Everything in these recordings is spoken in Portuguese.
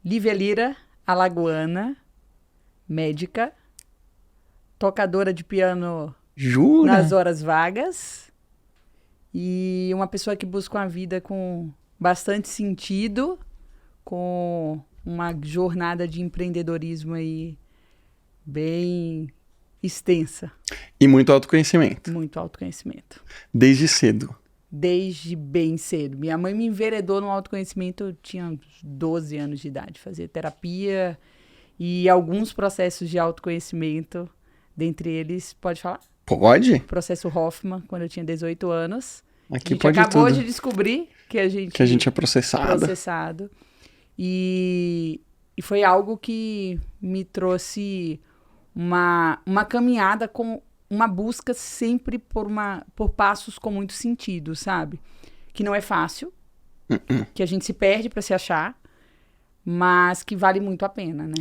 Lívia Lira, alagoana, médica, tocadora de piano Jura? nas horas vagas e uma pessoa que busca uma vida com bastante sentido, com uma jornada de empreendedorismo aí bem extensa. E muito autoconhecimento. Muito autoconhecimento. Desde cedo. Desde bem cedo. Minha mãe me enveredou no autoconhecimento, eu tinha uns 12 anos de idade. Fazia terapia e alguns processos de autoconhecimento, dentre eles, pode falar? Pode? Processo Hoffman, quando eu tinha 18 anos. Aqui a gente pode acabou tudo. de descobrir que a gente é processado. E foi algo que me trouxe uma caminhada com uma busca sempre por passos com muito sentido, sabe? Que não é fácil, que a gente se perde para se achar, mas que vale muito a pena, né?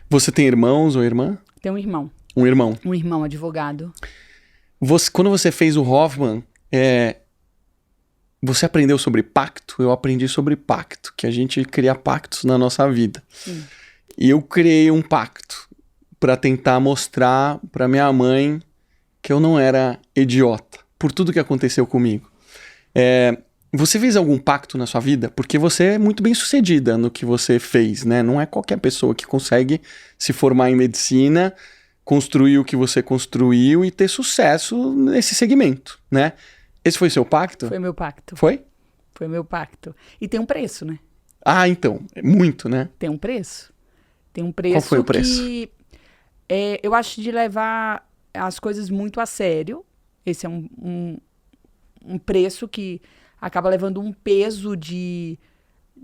Você tem irmãos ou irmã? Tenho um irmão. Um irmão. Um irmão advogado. Quando você fez o Hoffman, você aprendeu sobre pacto? Eu aprendi sobre pacto, que a gente cria pactos na nossa vida. Sim. E eu criei um pacto para tentar mostrar para minha mãe que eu não era idiota por tudo que aconteceu comigo. Você fez algum pacto na sua vida? Porque você é muito bem sucedida no que você fez, né? Não é qualquer pessoa que consegue se formar em medicina, construir o que você construiu e ter sucesso nesse segmento, né? Esse foi seu pacto? Foi meu pacto. Foi? Foi meu pacto. E tem um preço, né? Ah, então. É muito, né? Tem um preço. Tem um preço. Qual foi o preço? Que eu acho de levar as coisas muito a sério. Esse é um preço que acaba levando um peso de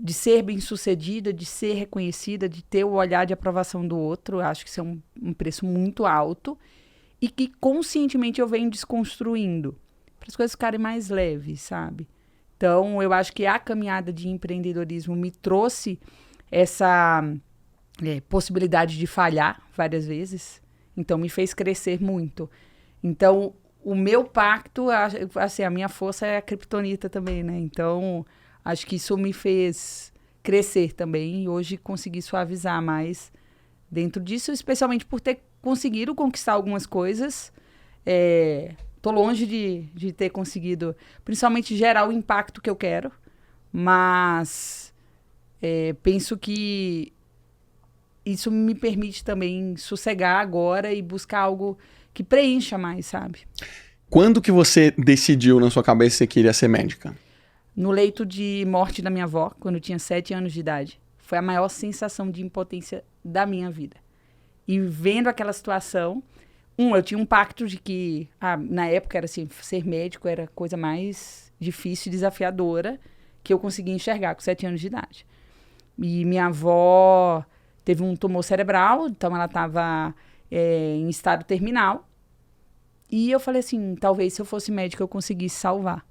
ser bem-sucedida, de ser reconhecida, de ter o olhar de aprovação do outro. Eu acho que isso é um preço muito alto e que conscientemente eu venho desconstruindo para as coisas ficarem mais leves, sabe? Então, eu acho que a caminhada de empreendedorismo me trouxe essa possibilidade de falhar várias vezes. Então, me fez crescer muito. Então, o meu pacto, assim, a minha força é a criptonita também, né? Então, acho que isso me fez crescer também e hoje consegui suavizar mais dentro disso, especialmente por ter conseguido conquistar algumas coisas. Tô longe de ter conseguido, principalmente, gerar o impacto que eu quero, mas penso que isso me permite também sossegar agora e buscar algo que preencha mais, sabe? Quando que você decidiu na sua cabeça que você queria ser médica? No leito de morte da minha avó, quando eu tinha 7 anos de idade. Foi a maior sensação de impotência da minha vida. E vendo aquela situação, eu tinha um pacto de que, na época, era assim, ser médico era a coisa mais difícil e desafiadora que eu conseguia enxergar com 7 anos de idade. E minha avó teve um tumor cerebral, então ela estava em estado terminal. E eu falei assim, talvez se eu fosse médica eu conseguisse salvar.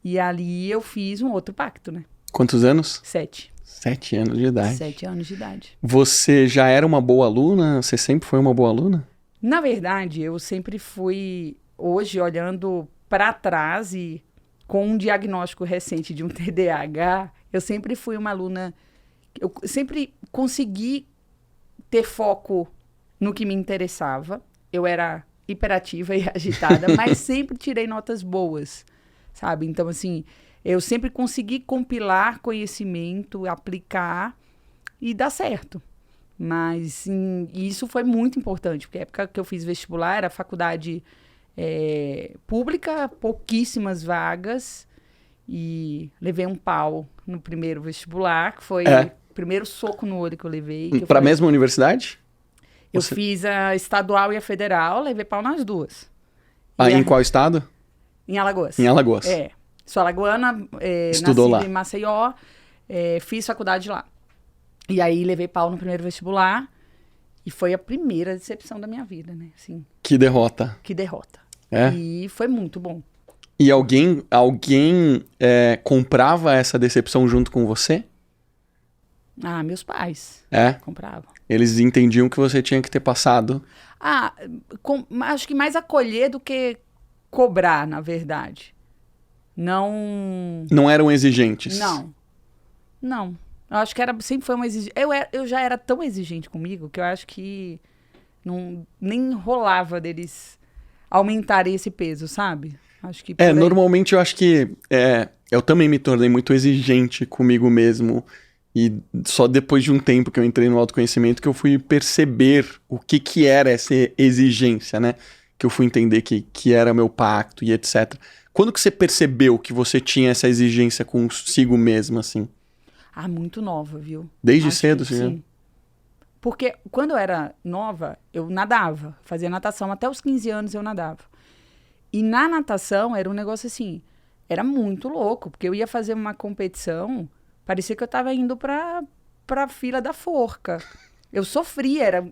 E ali eu fiz um outro pacto, né? Quantos anos? 7. 7 anos de idade. 7 anos de idade. Você já era uma boa aluna? Você sempre foi uma boa aluna? Na verdade, eu sempre fui, hoje, olhando para trás e com um diagnóstico recente de um TDAH, eu sempre fui uma aluna, eu sempre consegui ter foco no que me interessava. Eu era hiperativa e agitada, mas sempre tirei notas boas, sabe? Então, assim, eu sempre consegui compilar conhecimento, aplicar e dar certo. Mas isso foi muito importante, porque a época que eu fiz vestibular era faculdade pública, pouquíssimas vagas, e levei um pau no primeiro vestibular, que foi o primeiro soco no olho que eu levei. Para a mesma universidade? Eu fiz a estadual e a federal, levei pau nas duas. Em qual estado? Em Alagoas. Em Alagoas. Sou alagoana, Estudou nascida lá. em Maceió, fiz faculdade lá. E aí levei pau no primeiro vestibular e foi a primeira decepção da minha vida, né? Assim, que derrota. Que derrota. É? E foi muito bom. E alguém comprava essa decepção junto com você? Meus pais. Compravam. Eles entendiam que você tinha que ter passado. Acho que mais acolher do que cobrar, na verdade. Não eram exigentes? Não. Eu acho que sempre foi uma exigência. Eu já era tão exigente comigo que eu acho que nem rolava deles aumentarem esse peso, sabe? Acho que Normalmente eu acho que eu também me tornei muito exigente comigo mesmo. E só depois de um tempo que eu entrei no autoconhecimento que eu fui perceber o que era essa exigência, né? Que eu fui entender que era meu pacto e etc. Quando que você percebeu que você tinha essa exigência consigo mesmo, assim? muito nova, viu? Desde Acho cedo, que assim? sim. Porque quando eu era nova, eu nadava. Fazia natação. Até os 15 anos eu nadava. E na natação era um negócio assim... Era muito louco. Porque eu ia fazer uma competição... Parecia que eu tava indo pra fila da forca. Eu sofria.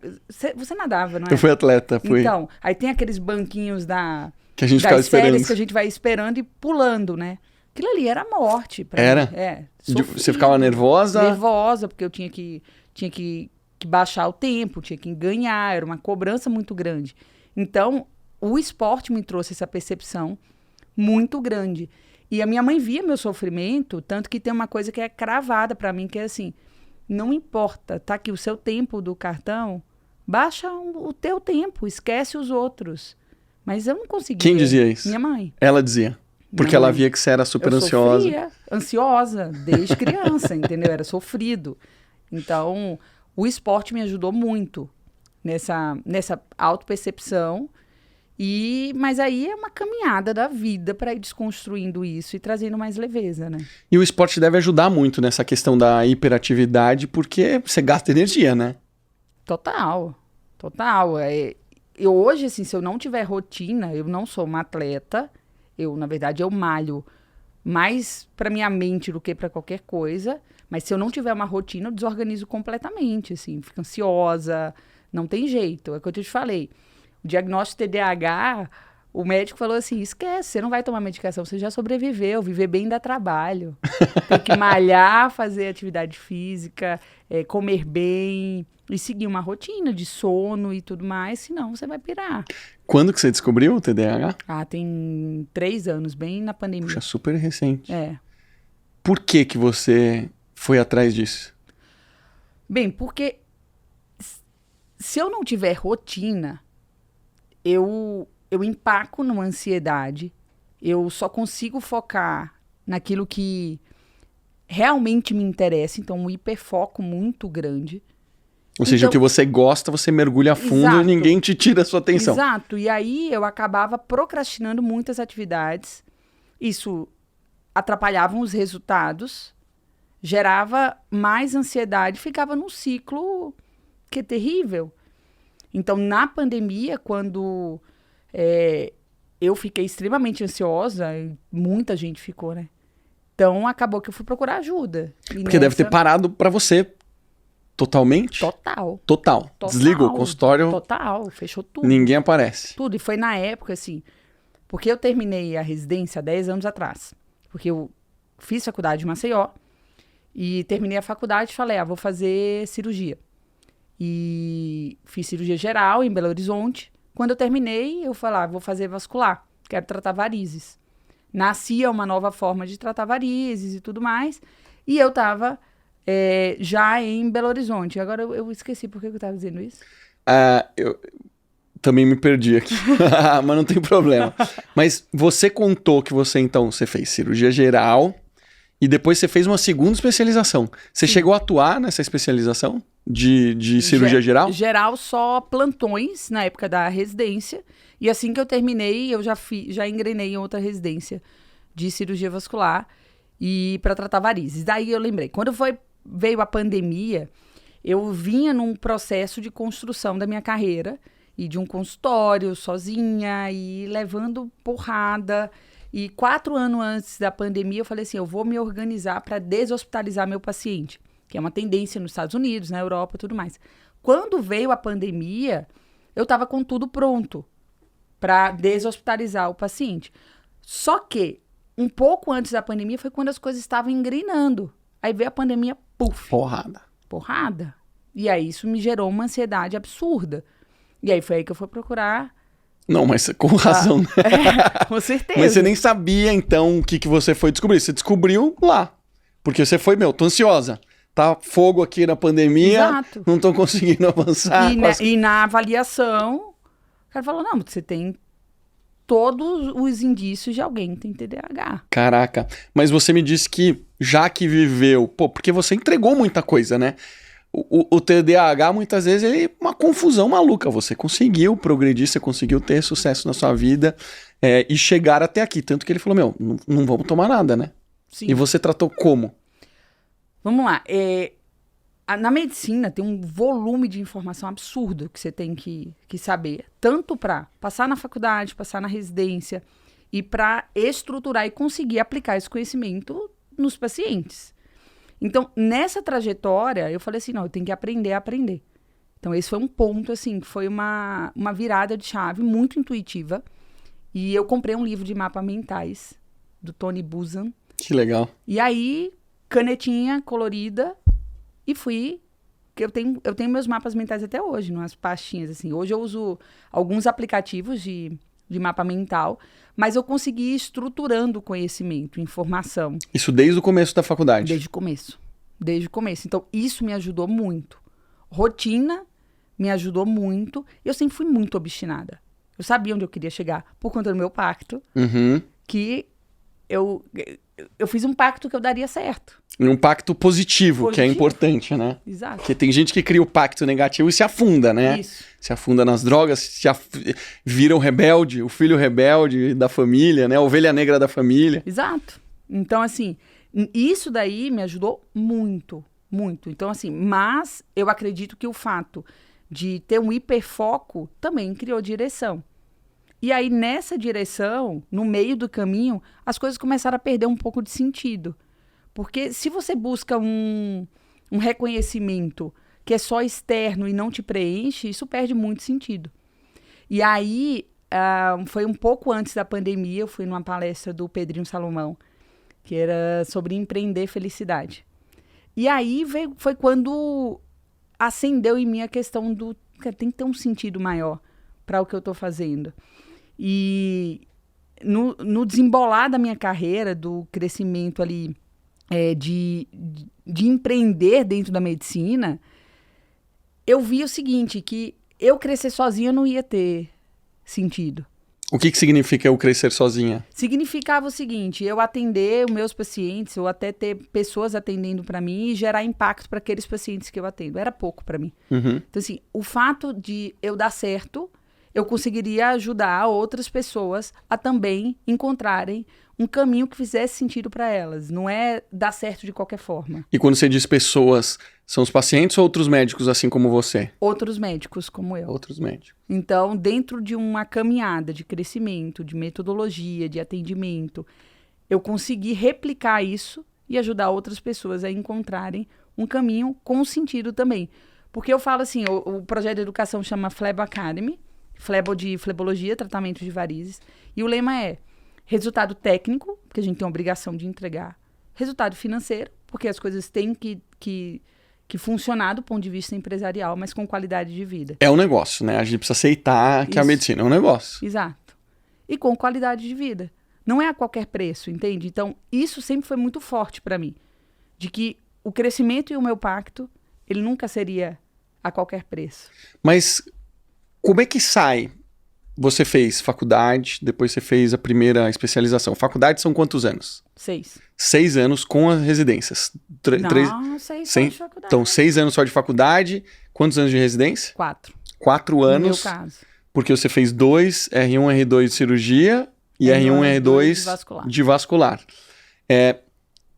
Você nadava, não é? Eu fui atleta, fui. Então, aí tem aqueles banquinhos Que a gente ficava das séries esperando. que a gente vai esperando e pulando, né? Aquilo ali era morte pra Era? mim. Você ficava nervosa? Nervosa, porque eu tinha que baixar o tempo, tinha que ganhar, era uma cobrança muito grande. Então, o esporte me trouxe essa percepção muito grande. E a minha mãe via meu sofrimento, tanto que tem uma coisa que é cravada pra mim, que é assim, não importa, tá aqui o seu tempo do cartão, baixa o teu tempo, esquece os outros. Mas eu não conseguia. Quem dizia isso? Minha mãe. Ela dizia. Porque ela via que você era super ansiosa. Eu sofria, ansiosa, desde criança, entendeu? Era sofrido. Então, o esporte me ajudou muito nessa autopercepção. Mas aí é uma caminhada da vida para ir desconstruindo isso e trazendo mais leveza, né? E o esporte deve ajudar muito nessa questão da hiperatividade, porque você gasta energia, né? Total. Eu hoje, assim, se eu não tiver rotina, eu não sou uma atleta. Na verdade, eu malho mais para minha mente do que para qualquer coisa. Mas se eu não tiver uma rotina, eu desorganizo completamente, assim. Fico ansiosa, não tem jeito. É o que eu te falei. O diagnóstico TDAH, o médico falou assim, esquece, você não vai tomar medicação, você já sobreviveu, viver bem dá trabalho. Tem que malhar, fazer atividade física, comer bem e seguir uma rotina de sono e tudo mais, senão você vai pirar. Quando que você descobriu o TDAH? Tem 3 anos, bem na pandemia. Puxa, super recente. É. Por que você foi atrás disso? Bem, porque se eu não tiver rotina... Eu empaco numa ansiedade, eu só consigo focar naquilo que realmente me interessa, então um hiperfoco muito grande. Ou seja, o que você gosta, você mergulha a fundo. Exato. E ninguém te tira a sua atenção. Exato, e aí eu acabava procrastinando muitas atividades, isso atrapalhava os resultados, gerava mais ansiedade, ficava num ciclo que é terrível. Então, na pandemia, quando eu fiquei extremamente ansiosa, muita gente ficou, né? Então, acabou que eu fui procurar ajuda. Porque deve ter parado pra você totalmente? Total. Desliga o consultório. Total, fechou tudo. Ninguém aparece. Tudo, e foi na época, assim, porque eu terminei a residência há 10 anos atrás. Porque eu fiz faculdade em Maceió e terminei a faculdade e falei, vou fazer cirurgia. E fiz cirurgia geral em Belo Horizonte. Quando eu terminei, eu falei, vou fazer vascular, quero tratar varizes. Nascia uma nova forma de tratar varizes e tudo mais. E eu estava já em Belo Horizonte. Agora eu esqueci por que eu estava dizendo isso. Eu também me perdi aqui, mas não tem problema. Mas você contou que você fez cirurgia geral e depois você fez uma segunda especialização. Você chegou a atuar nessa especialização? De cirurgia geral? Geral, só plantões na época da residência. E assim que eu terminei, eu já engrenei em outra residência de cirurgia vascular e para tratar varizes. Daí eu lembrei, quando veio a pandemia, eu vinha num processo de construção da minha carreira e de um consultório sozinha e levando porrada. E 4 anos antes da pandemia, eu falei assim, eu vou me organizar para deshospitalizar meu paciente, que é uma tendência nos Estados Unidos, na Europa e tudo mais. Quando veio a pandemia, eu estava com tudo pronto para deshospitalizar o paciente. Só que, um pouco antes da pandemia, foi quando as coisas estavam engrenando. Aí veio a pandemia, puf. Porrada. E aí isso me gerou uma ansiedade absurda. E aí foi aí que eu fui procurar... Não, mas com razão, né? Com certeza. Mas você nem sabia, então, o que você foi descobrir. Você descobriu lá. Porque você foi, tô ansiosa. tá fogo aqui na pandemia, Exato. não tô conseguindo avançar. E na avaliação, o cara falou, não, você tem todos os indícios de alguém que tem TDAH. Caraca, mas você me disse que já que viveu, porque você entregou muita coisa, né? O TDAH, muitas vezes, ele é uma confusão maluca. Você conseguiu progredir, você conseguiu ter sucesso na sua vida e chegar até aqui. Tanto que ele falou, não vamos tomar nada, né? Sim. E você tratou como? Vamos lá. Na medicina tem um volume de informação absurdo que você tem que saber. Tanto para passar na faculdade, passar na residência e para estruturar e conseguir aplicar esse conhecimento nos pacientes. Então, nessa trajetória, eu falei assim, não, eu tenho que aprender a aprender. Então, esse foi um ponto, assim, que foi uma virada de chave muito intuitiva. E eu comprei um livro de mapas mentais, do Tony Buzan. Que legal. E aí, canetinha colorida, e fui... Eu tenho meus mapas mentais até hoje, umas pastinhas, assim. Hoje eu uso alguns aplicativos de mapa mental, mas eu consegui ir estruturando o conhecimento, informação. Isso desde o começo da faculdade? Desde o começo. Então, isso me ajudou muito. Rotina me ajudou muito. Eu sempre fui muito obstinada. Eu sabia onde eu queria chegar por conta do meu pacto, que eu fiz um pacto que eu daria certo. Um pacto positivo, que é importante, né? Exato. Porque tem gente que cria o pacto negativo e se afunda, né? Isso. Se afunda nas drogas, vira um rebelde, o filho rebelde da família, né? A ovelha negra da família. Exato. Então, assim, isso daí me ajudou muito, muito. Então, assim, mas eu acredito que o fato de ter um hiperfoco também criou direção. E aí, nessa direção, no meio do caminho, as coisas começaram a perder um pouco de sentido. Porque se você busca um reconhecimento que é só externo e não te preenche, isso perde muito sentido. E aí, foi um pouco antes da pandemia, eu fui numa palestra do Pedrinho Salomão, que era sobre empreender felicidade. E aí foi quando acendeu em mim a questão do que tem que ter um sentido maior para o que eu estou fazendo. E no desembolar da minha carreira, do crescimento ali, de empreender dentro da medicina, eu vi o seguinte, que eu crescer sozinha não ia ter sentido. O que significa eu crescer sozinha? Significava o seguinte, eu atender os meus pacientes, ou até ter pessoas atendendo para mim e gerar impacto para aqueles pacientes que eu atendo. Era pouco para mim. Então, assim, o fato de eu dar certo, eu conseguiria ajudar outras pessoas a também encontrarem um caminho que fizesse sentido para elas. Não é dar certo de qualquer forma. E quando você diz pessoas, são os pacientes ou outros médicos assim como você? Outros médicos como eu. Outros médicos. Então, dentro de uma caminhada de crescimento, de metodologia, de atendimento, eu consegui replicar isso e ajudar outras pessoas a encontrarem um caminho com sentido também. Porque eu falo assim, o projeto de educação chama Flebo Academy, Flebo de flebologia, tratamento de varizes, e o lema é resultado técnico, porque a gente tem a obrigação de entregar, resultado financeiro, porque as coisas têm que funcionar do ponto de vista empresarial, mas com qualidade de vida. É um negócio, né? A gente precisa aceitar que a medicina é um negócio. Exato. E com qualidade de vida. Não é a qualquer preço, entende? Então, isso sempre foi muito forte para mim. De que o crescimento e o meu pacto, ele nunca seria a qualquer preço. Mas como é que sai? Você fez faculdade, depois você fez a primeira especialização. Faculdade são quantos anos? 6. 6 anos com as residências. 6 só de faculdade. Então, 6 anos só de faculdade. Quantos anos de residência? 4. 4 anos. No meu caso. Porque você fez 2, R1, R2 de cirurgia e R1, R2 de vascular.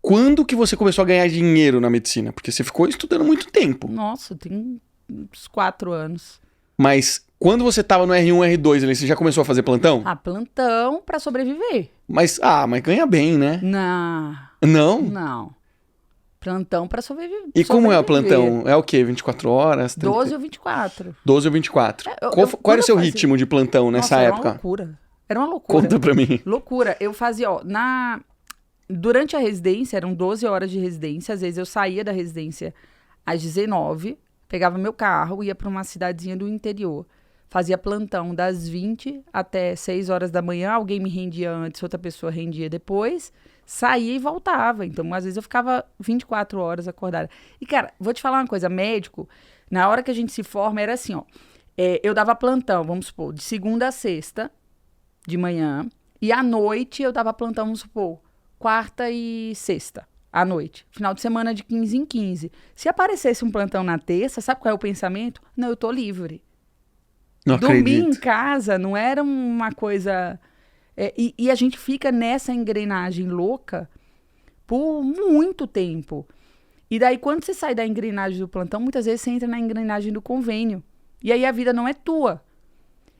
Quando que você começou a ganhar dinheiro na medicina? Porque você ficou estudando muito tempo. Nossa, tem uns 4 anos. Mas quando você estava no R1, R2, ali, você já começou a fazer plantão? Plantão para sobreviver. Mas ganha bem, né? Não? Não. Plantão para sobreviver. E como é o plantão? É o quê? 24 horas? 12 ou 24. 12 ou 24. Qual era o seu ritmo de plantão nessa época? Era uma loucura. Conta pra mim. Loucura. Eu fazia, durante a residência, eram 12 horas de residência. Às vezes eu saía da residência às 19, pegava meu carro, ia para uma cidadezinha do interior. Fazia plantão das 20 até 6 horas da manhã. Alguém me rendia antes, outra pessoa rendia depois. saía e voltava. Então, às vezes eu ficava 24 horas acordada. E, cara, vou te falar uma coisa, médico, na hora que a gente se forma, era assim, ó. Eu dava plantão, vamos supor, de segunda a sexta, de manhã, e à noite eu dava plantão, vamos supor, quarta e sexta, à noite. Final de semana de 15 em 15. Se aparecesse um plantão na terça, sabe qual é o pensamento? Não, eu tô livre. Não Dormir acredito. em casa não era uma coisa... E a gente fica nessa engrenagem louca por muito tempo. E daí, quando você sai da engrenagem do plantão, muitas vezes você entra na engrenagem do convênio. E aí a vida não é tua.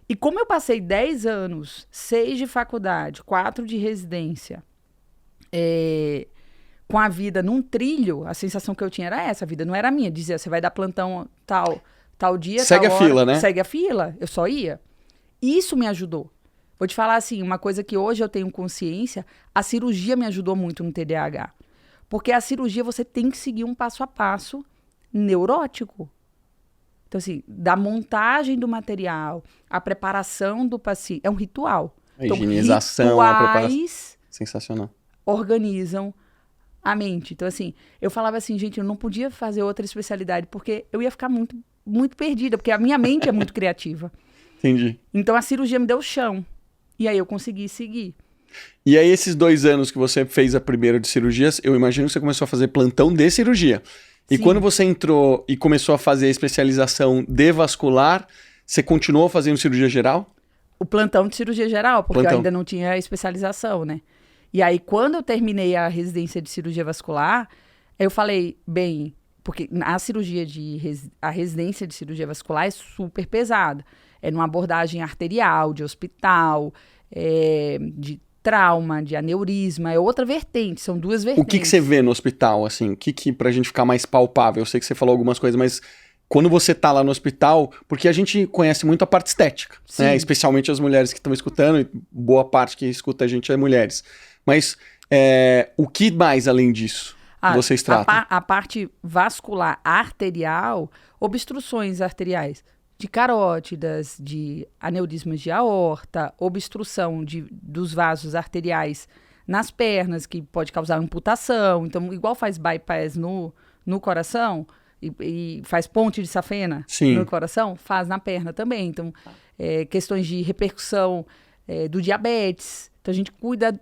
E como eu passei 10 anos, 6 de faculdade, 4 de residência, com a vida num trilho, a sensação que eu tinha era essa, a vida não era minha. Dizia, você vai dar plantão tal dia, Segue tal a hora, fila, né? segue a fila, eu só ia. Isso me ajudou. Vou te falar assim, uma coisa que hoje eu tenho consciência, a cirurgia me ajudou muito no TDAH. Porque a cirurgia você tem que seguir um passo a passo neurótico. Então, assim, da montagem do material, a preparação do paciente, é um ritual. A higienização, a preparação. Rituais Sensacional. organizam a mente. Então, assim, eu falava assim, gente, eu não podia fazer outra especialidade, porque eu ia ficar muito, muito perdida, porque a minha mente é muito criativa. Entendi. Então, a cirurgia me deu chão. E aí eu consegui seguir. E aí, esses 2 anos que você fez a primeira de cirurgias, eu imagino que você começou a fazer plantão de cirurgia. E Sim. quando você entrou e começou a fazer a especialização de vascular, você continuou fazendo cirurgia geral? O plantão de cirurgia geral, porque Plantão. eu ainda não tinha especialização, né? E aí, quando eu terminei a residência de cirurgia vascular, eu falei, bem, porque a cirurgia a residência de cirurgia vascular é super pesada. É numa abordagem arterial, de hospital, de trauma, de aneurisma, é outra vertente, são 2 vertentes. O que você vê no hospital, assim? O que pra gente ficar mais palpável? Eu sei que você falou algumas coisas, mas quando você tá lá no hospital, porque a gente conhece muito a parte estética, né? Sim. Especialmente as mulheres que estão escutando, e boa parte que escuta a gente é mulheres. Mas o que mais além disso vocês tratam? A parte vascular arterial, obstruções arteriais de carótidas, de aneurismas de aorta, obstrução dos vasos arteriais nas pernas, que pode causar amputação. Então, igual faz bypass no coração e faz ponte de safena Sim. no coração, faz na perna também. Então, questões de repercussão do diabetes. Então, a gente cuida...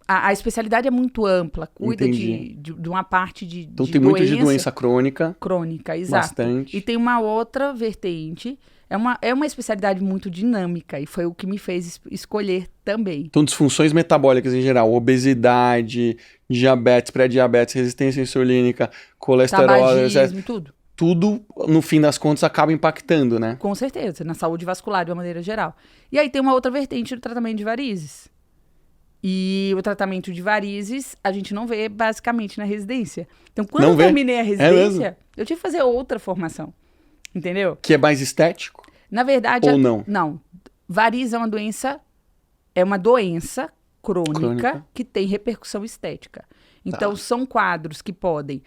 A especialidade é muito ampla, cuida de uma parte de Então tem muito de doença crônica. Crônica, exato. Bastante. E tem uma outra vertente, é uma especialidade muito dinâmica, e foi o que me fez escolher também. Então disfunções metabólicas em geral, obesidade, diabetes, pré-diabetes, resistência insulínica, colesterol, Tabagismo, tudo. Tudo, no fim das contas, acaba impactando, né? Com certeza, na saúde vascular de uma maneira geral. E aí tem uma outra vertente do tratamento de varizes. E o tratamento de varizes a gente não vê basicamente na residência. Então, quando eu terminei a residência, eu tive que fazer outra formação. Entendeu? Que é mais estético? Na verdade... Ou não? Não. Varizes é uma doença crônica que tem repercussão estética. Então, são quadros que podem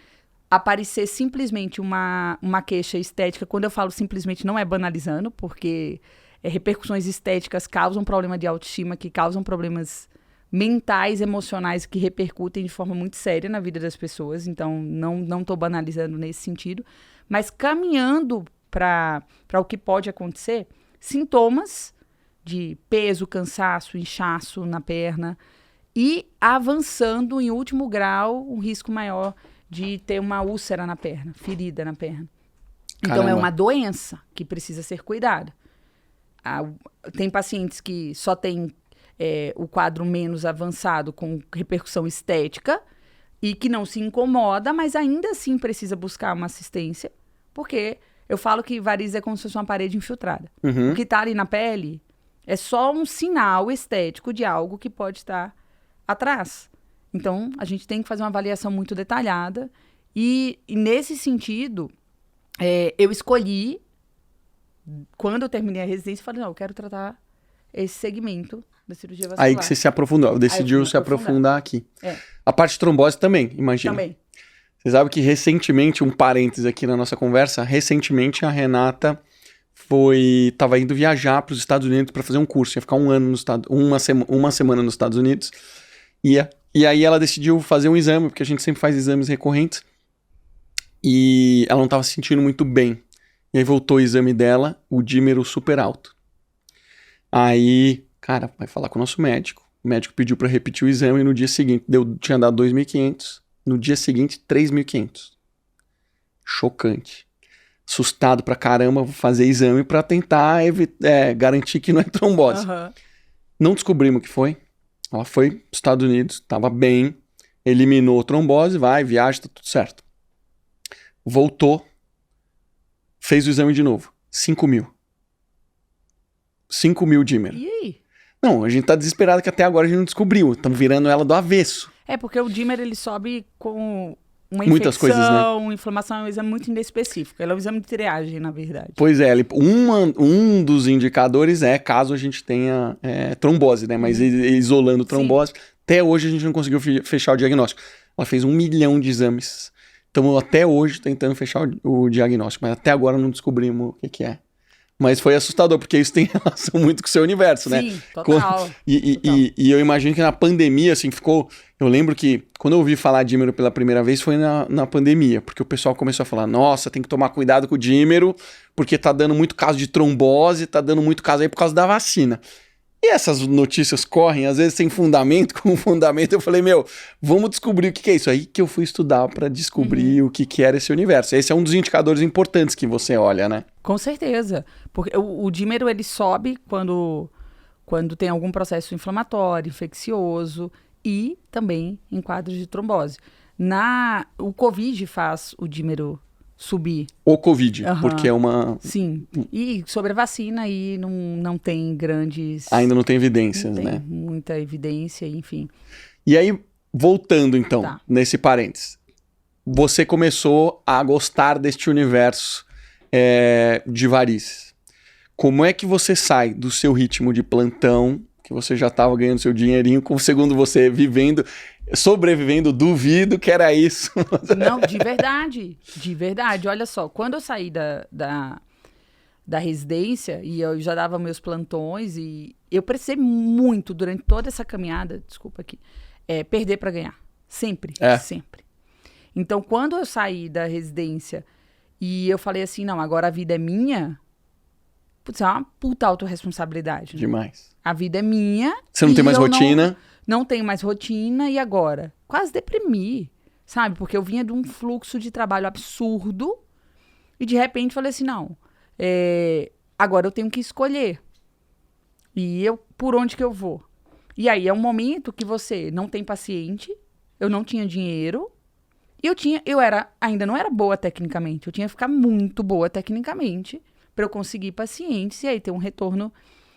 aparecer simplesmente uma queixa estética. Quando eu falo simplesmente, não é banalizando, porque repercussões estéticas causam problema de autoestima, que causam problemas mentais, emocionais, que repercutem de forma muito séria na vida das pessoas. Então, não estou banalizando nesse sentido. Mas caminhando para o que pode acontecer, sintomas de peso, cansaço, inchaço na perna e avançando em último grau, um risco maior de ter uma úlcera na perna, ferida na perna. Então, Caramba. é uma doença que precisa ser cuidada. Tem pacientes que só têm o quadro menos avançado com repercussão estética e que não se incomoda, mas ainda assim precisa buscar uma assistência, porque eu falo que varizes é como se fosse uma parede infiltrada. Uhum. O que está ali na pele é só um sinal estético de algo que pode estar atrás. Então, a gente tem que fazer uma avaliação muito detalhada e nesse sentido, eu escolhi, quando eu terminei a residência, eu falei, não, eu quero tratar esse segmento da cirurgia vascular. Aí que você se aprofundou, decidiu se aprofundar aqui. A parte de trombose também, imagina. Também. Você sabe que recentemente, um parênteses aqui na nossa conversa, recentemente a Renata estava indo viajar para os Estados Unidos para fazer um curso, ia ficar um ano nos Estados, uma semana nos Estados Unidos, ia E aí ela decidiu fazer um exame, porque a gente sempre faz exames recorrentes. E ela não estava se sentindo muito bem. E aí voltou o exame dela, o dímero super alto. Aí, cara, vai falar com o nosso médico. O médico pediu para repetir o exame e no dia seguinte, tinha dado 2.500. No dia seguinte, 3.500. Chocante. Assustado pra caramba, vou fazer exame pra tentar garantir que não é trombose. Aham. Não descobrimos o que foi. Ela foi para os Estados Unidos, tava bem, eliminou a trombose, viaja, tá tudo certo. Voltou, fez o exame de novo. 5.000. 5.000 dímero. E aí? Não, a gente tá desesperado que até agora a gente não descobriu. Estamos virando ela do avesso. É porque o dímero ele sobe com uma Muitas infecção, coisas, né? inflamação, é um exame muito inespecífico. Ele é um exame de triagem, na verdade. Pois é, um dos indicadores é caso a gente tenha trombose, né? Mas isolando trombose, até hoje a gente não conseguiu fechar o diagnóstico. Ela fez 1 milhão de exames. Estamos até hoje tentando fechar o diagnóstico, mas até agora não descobrimos o que é. Mas foi assustador, porque isso tem relação muito com o seu universo, né? Sim, total. E eu imagino que na pandemia, assim, ficou... Eu lembro que quando eu ouvi falar dímero pela primeira vez foi na pandemia, porque o pessoal começou a falar, nossa, tem que tomar cuidado com o dímero, porque tá dando muito caso de trombose, tá dando muito caso aí por causa da vacina. E essas notícias correm, às vezes sem fundamento, com fundamento. Eu falei, vamos descobrir o que é isso. Aí que eu fui estudar para descobrir o que era esse universo. Esse é um dos indicadores importantes que você olha, né? Com certeza. Porque o dímero ele sobe quando tem algum processo inflamatório, infeccioso e também em quadros de trombose. O Covid faz o dímero subir. O Covid, porque é uma... Sim. E sobre a vacina aí não tem grandes... Ainda não tem evidências, não tem né? muita evidência, enfim. E aí, voltando então, nesse parênteses. Você começou a gostar deste universo de varizes. Como é que você sai do seu ritmo de plantão, que você já estava ganhando seu dinheirinho, segundo você, sobrevivendo, duvido que era isso. Não, de verdade. Olha só, quando eu saí da residência e eu já dava meus plantões e eu precisei muito durante toda essa caminhada, desculpa aqui, perder para ganhar. Sempre. Então, quando eu saí da residência e eu falei assim, não, agora a vida é minha, putz, é uma puta autorresponsabilidade. Né? Demais. A vida é minha. Você não tem mais rotina. Não tenho mais rotina e agora? Quase deprimi, sabe? Porque eu vinha de um fluxo de trabalho absurdo e de repente falei assim, não, agora eu tenho que escolher. E por onde que eu vou? E aí é um momento que você não tem paciente, eu não tinha dinheiro e ainda não era boa tecnicamente, eu tinha que ficar muito boa tecnicamente para eu conseguir pacientes e aí ter um retorno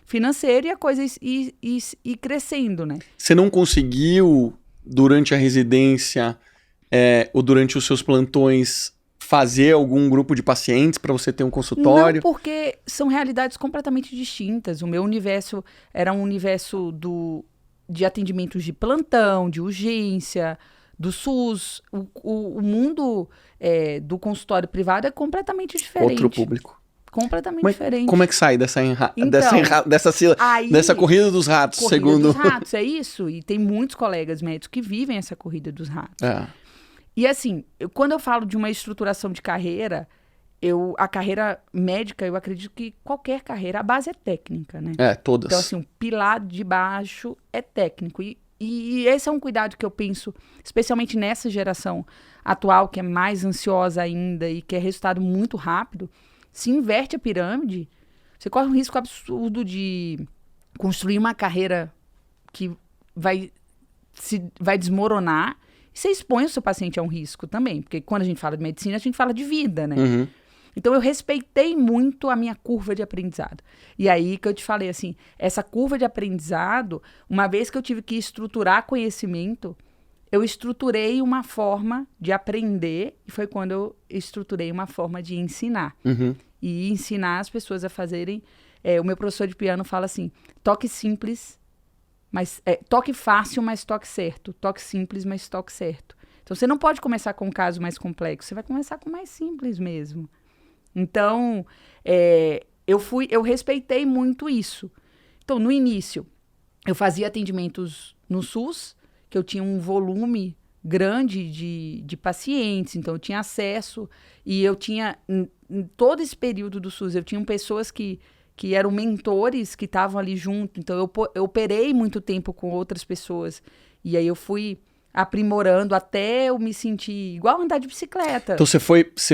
financeiro e a coisa ir crescendo, né? Você não conseguiu, durante a residência ou durante os seus plantões, fazer algum grupo de pacientes para você ter um consultório? Não, porque são realidades completamente distintas. O meu universo era um universo de atendimentos de plantão, de urgência, do SUS. O mundo do consultório privado é completamente diferente. Outro público. Completamente diferente. Como é que sai dessa corrida dos ratos, corrida dos ratos, é isso. E tem muitos colegas médicos que vivem essa corrida dos ratos. E assim, quando eu falo de uma estruturação de carreira, a carreira médica, eu acredito que qualquer carreira, a base é técnica, né? Todas. Então, assim, o pilar de baixo é técnico. E esse é um cuidado que eu penso, especialmente nessa geração atual, que é mais ansiosa ainda e quer resultado muito rápido. Se inverte a pirâmide, você corre um risco absurdo de construir uma carreira que vai desmoronar e você expõe o seu paciente a um risco também. Porque quando a gente fala de medicina, a gente fala de vida, né? Uhum. Então, eu respeitei muito a minha curva de aprendizado. E aí que eu te falei, assim, essa curva de aprendizado, uma vez que eu tive que estruturar conhecimento, eu estruturei uma forma de aprender e foi quando eu estruturei uma forma de ensinar. Uhum. E ensinar as pessoas a fazerem... o meu professor de piano fala assim, toque simples, mas toque fácil, mas toque certo. Toque simples, mas toque certo. Então, você não pode começar com um caso mais complexo, você vai começar com o mais simples mesmo. Então, eu respeitei muito isso. Então, no início, eu fazia atendimentos no SUS, que eu tinha um volume grande de pacientes, então eu tinha acesso e eu tinha, em todo esse período do SUS, eu tinha pessoas que eram mentores que estavam ali junto, então eu operei muito tempo com outras pessoas e aí eu fui aprimorando até eu me sentir igual andar de bicicleta. Então você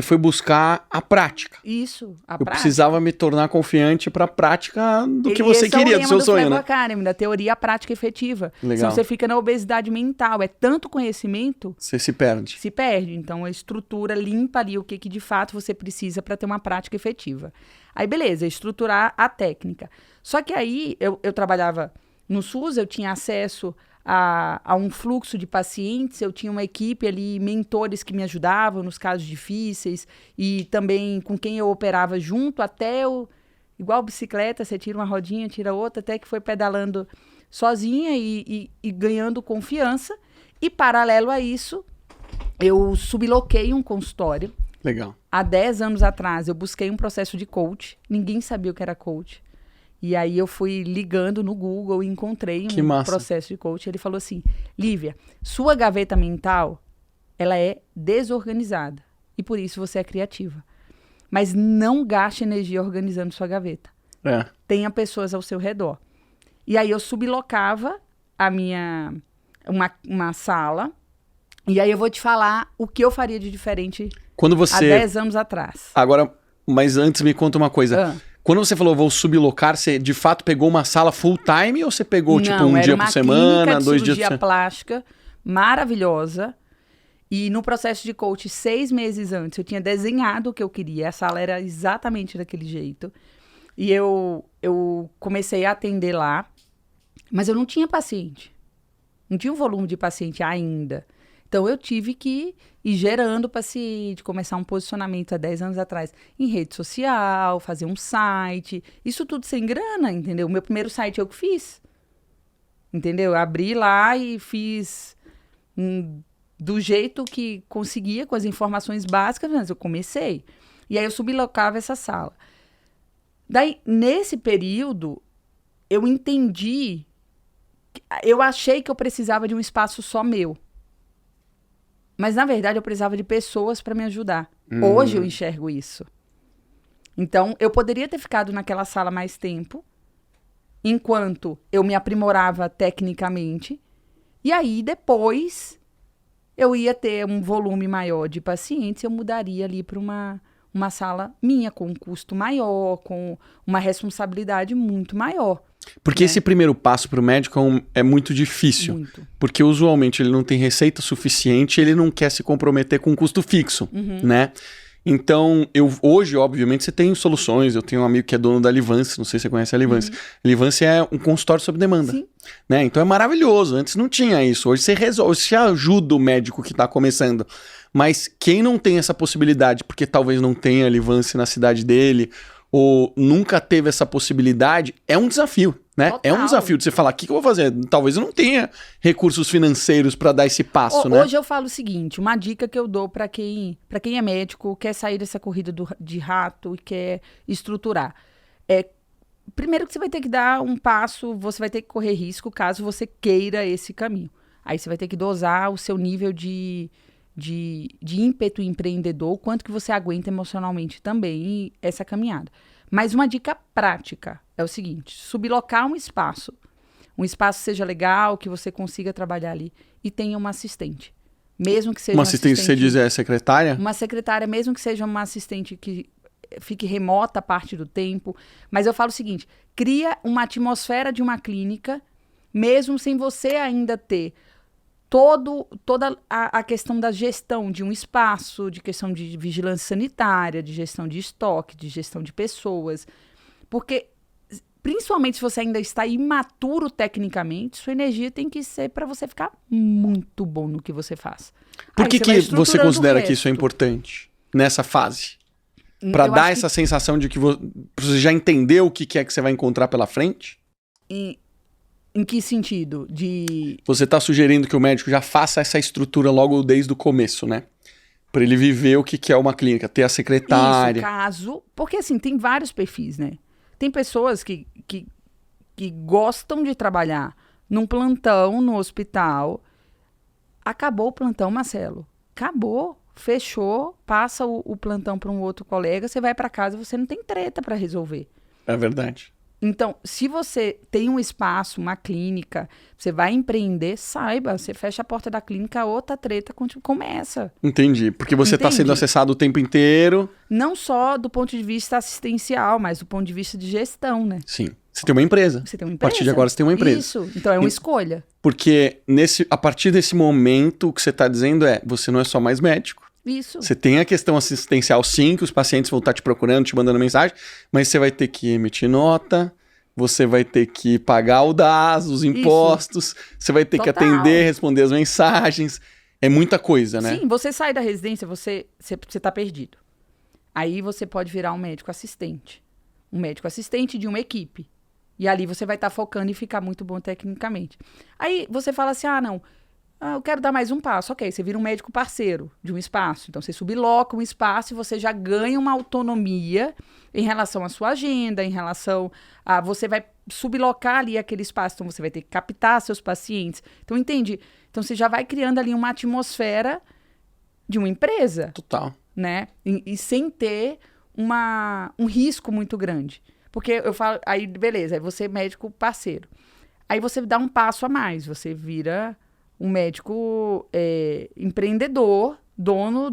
foi buscar a prática. Isso, a Eu prática. precisava me tornar confiante para a prática do que você Esse é o queria, do lema seu do sonho, Flavour né? Academy, da teoria à prática efetiva. Legal. Senão você fica na obesidade mental. É tanto conhecimento, Você se perde. se perde. Então, a estrutura limpa ali o que de fato você precisa para ter uma prática efetiva. Aí, beleza, estruturar a técnica. Só que aí, eu trabalhava no SUS, eu tinha acesso a um fluxo de pacientes, eu tinha uma equipe ali, mentores que me ajudavam nos casos difíceis e também com quem eu operava junto até igual bicicleta, você tira uma rodinha, tira outra, até que foi pedalando sozinha e ganhando confiança. E paralelo a isso, eu subloquei um consultório. Legal. Há 10 anos atrás, eu busquei um processo de coach, ninguém sabia o que era coach. E aí eu fui ligando no Google e encontrei um processo de coach. Ele falou assim, Lívia, sua gaveta mental, ela é desorganizada. E por isso você é criativa. Mas não gaste energia organizando sua gaveta. Tenha pessoas ao seu redor. E aí eu sublocava uma sala. E aí eu vou te falar o que eu faria de diferente há 10 anos atrás. Agora, mas antes me conta uma coisa. Quando você falou vou sublocar, você de fato pegou uma sala full time ou você pegou tipo um dia por semana, 2 dias por semana? Cirurgia plástica maravilhosa. E no processo de coach, 6 meses antes, eu tinha desenhado o que eu queria. A sala era exatamente daquele jeito. E eu comecei a atender lá, mas eu não tinha paciente. Não tinha um volume de paciente ainda. Então, eu tive que ir gerando paciente, começar um posicionamento há 10 anos atrás em rede social, fazer um site. Isso tudo sem grana, entendeu? O meu primeiro site eu que fiz. Entendeu? Eu abri lá e fiz do jeito que conseguia, com as informações básicas, mas eu comecei. E aí, eu sublocava essa sala. Daí, nesse período, eu entendi... Eu achei que eu precisava de um espaço só meu. Mas, na verdade, eu precisava de pessoas para me ajudar. Hoje eu enxergo isso. Então, eu poderia ter ficado naquela sala mais tempo, enquanto eu me aprimorava tecnicamente. E aí, depois, eu ia ter um volume maior de pacientes, eu mudaria ali para uma sala minha, com um custo maior, com uma responsabilidade muito maior. Porque esse primeiro passo para o médico é muito difícil. Muito. Porque usualmente ele não tem receita suficiente, ele não quer se comprometer com um custo fixo, né? Então, hoje, obviamente, você tem soluções. Eu tenho um amigo que é dono da Livance, não sei se você conhece a Livance. Livance é um consultório sob demanda. Sim. Né? Então é maravilhoso. Antes não tinha isso. Hoje você resolve, você ajuda o médico que está começando. Mas quem não tem essa possibilidade, porque talvez não tenha Livance na cidade dele, ou nunca teve essa possibilidade, é um desafio, né? Total. É um desafio de você falar, o que eu vou fazer? Talvez eu não tenha recursos financeiros para dar esse passo, né? Hoje eu falo o seguinte, uma dica que eu dou para quem é médico, quer sair dessa corrida de rato e quer estruturar. Primeiro que você vai ter que dar um passo, você vai ter que correr risco caso você queira esse caminho. Aí você vai ter que dosar o seu nível de ímpeto empreendedor, quanto que você aguenta emocionalmente também essa caminhada. Mas uma dica prática é o seguinte, sublocar um espaço seja legal, que você consiga trabalhar ali e tenha uma assistente. Mesmo que seja uma assistente, você diz, é secretária? Uma secretária, mesmo que seja uma assistente que fique remota parte do tempo. Mas eu falo o seguinte, cria uma atmosfera de uma clínica, mesmo sem você ainda ter toda a questão da gestão de um espaço, de questão de vigilância sanitária, de gestão de estoque, de gestão de pessoas. Porque, principalmente se você ainda está imaturo tecnicamente, sua energia tem que ser para você ficar muito bom no que você faz. Por que você considera que isso é importante nessa fase? Para dar essa sensação de que você já entendeu o que é que você vai encontrar pela frente? Em que sentido? Você está sugerindo que o médico já faça essa estrutura logo desde o começo, né? Para ele viver o que é uma clínica, ter a secretária. Porque assim, tem vários perfis, né? Tem pessoas que gostam de trabalhar num plantão, no hospital, Acabou o plantão, Marcelo. Acabou. Fechou. Passa o plantão para um outro colega. Você vai para casa, você não tem treta para resolver. É verdade. Então, se você tem um espaço, uma clínica, você vai empreender, saiba, você fecha a porta da clínica, outra treta começa. Entendi. Porque você está sendo acessado o tempo inteiro. Não só do ponto de vista assistencial, mas do ponto de vista de gestão, né? Sim. Você tem uma empresa. Você tem uma empresa. A partir de agora você tem uma empresa. Isso. Então é uma escolha. Porque a partir desse momento, o que você está dizendo você não é só mais médico. Isso. Você tem a questão assistencial, sim, que os pacientes vão estar te procurando, te mandando mensagem, mas você vai ter que emitir nota, você vai ter que pagar o DAS, os impostos, você vai ter que atender, responder as mensagens. É muita coisa, né? Sim, você sai da residência, você tá perdido. Aí você pode virar um médico assistente. Um médico assistente de uma equipe. E ali você vai estar focando e ficar muito bom tecnicamente. Aí você fala assim, não, eu quero dar mais um passo. Ok, você vira um médico parceiro de um espaço. Então, você subloca um espaço e você já ganha uma autonomia em relação à sua agenda, em relação a... Você vai sublocar ali aquele espaço. Então, você vai ter que captar seus pacientes. Então, entende? Então, você já vai criando ali uma atmosfera de uma empresa. Total. Né? E sem ter um risco muito grande. Porque eu falo... Aí, beleza, aí você é médico parceiro. Aí você dá um passo a mais. Você vira... um médico empreendedor, dono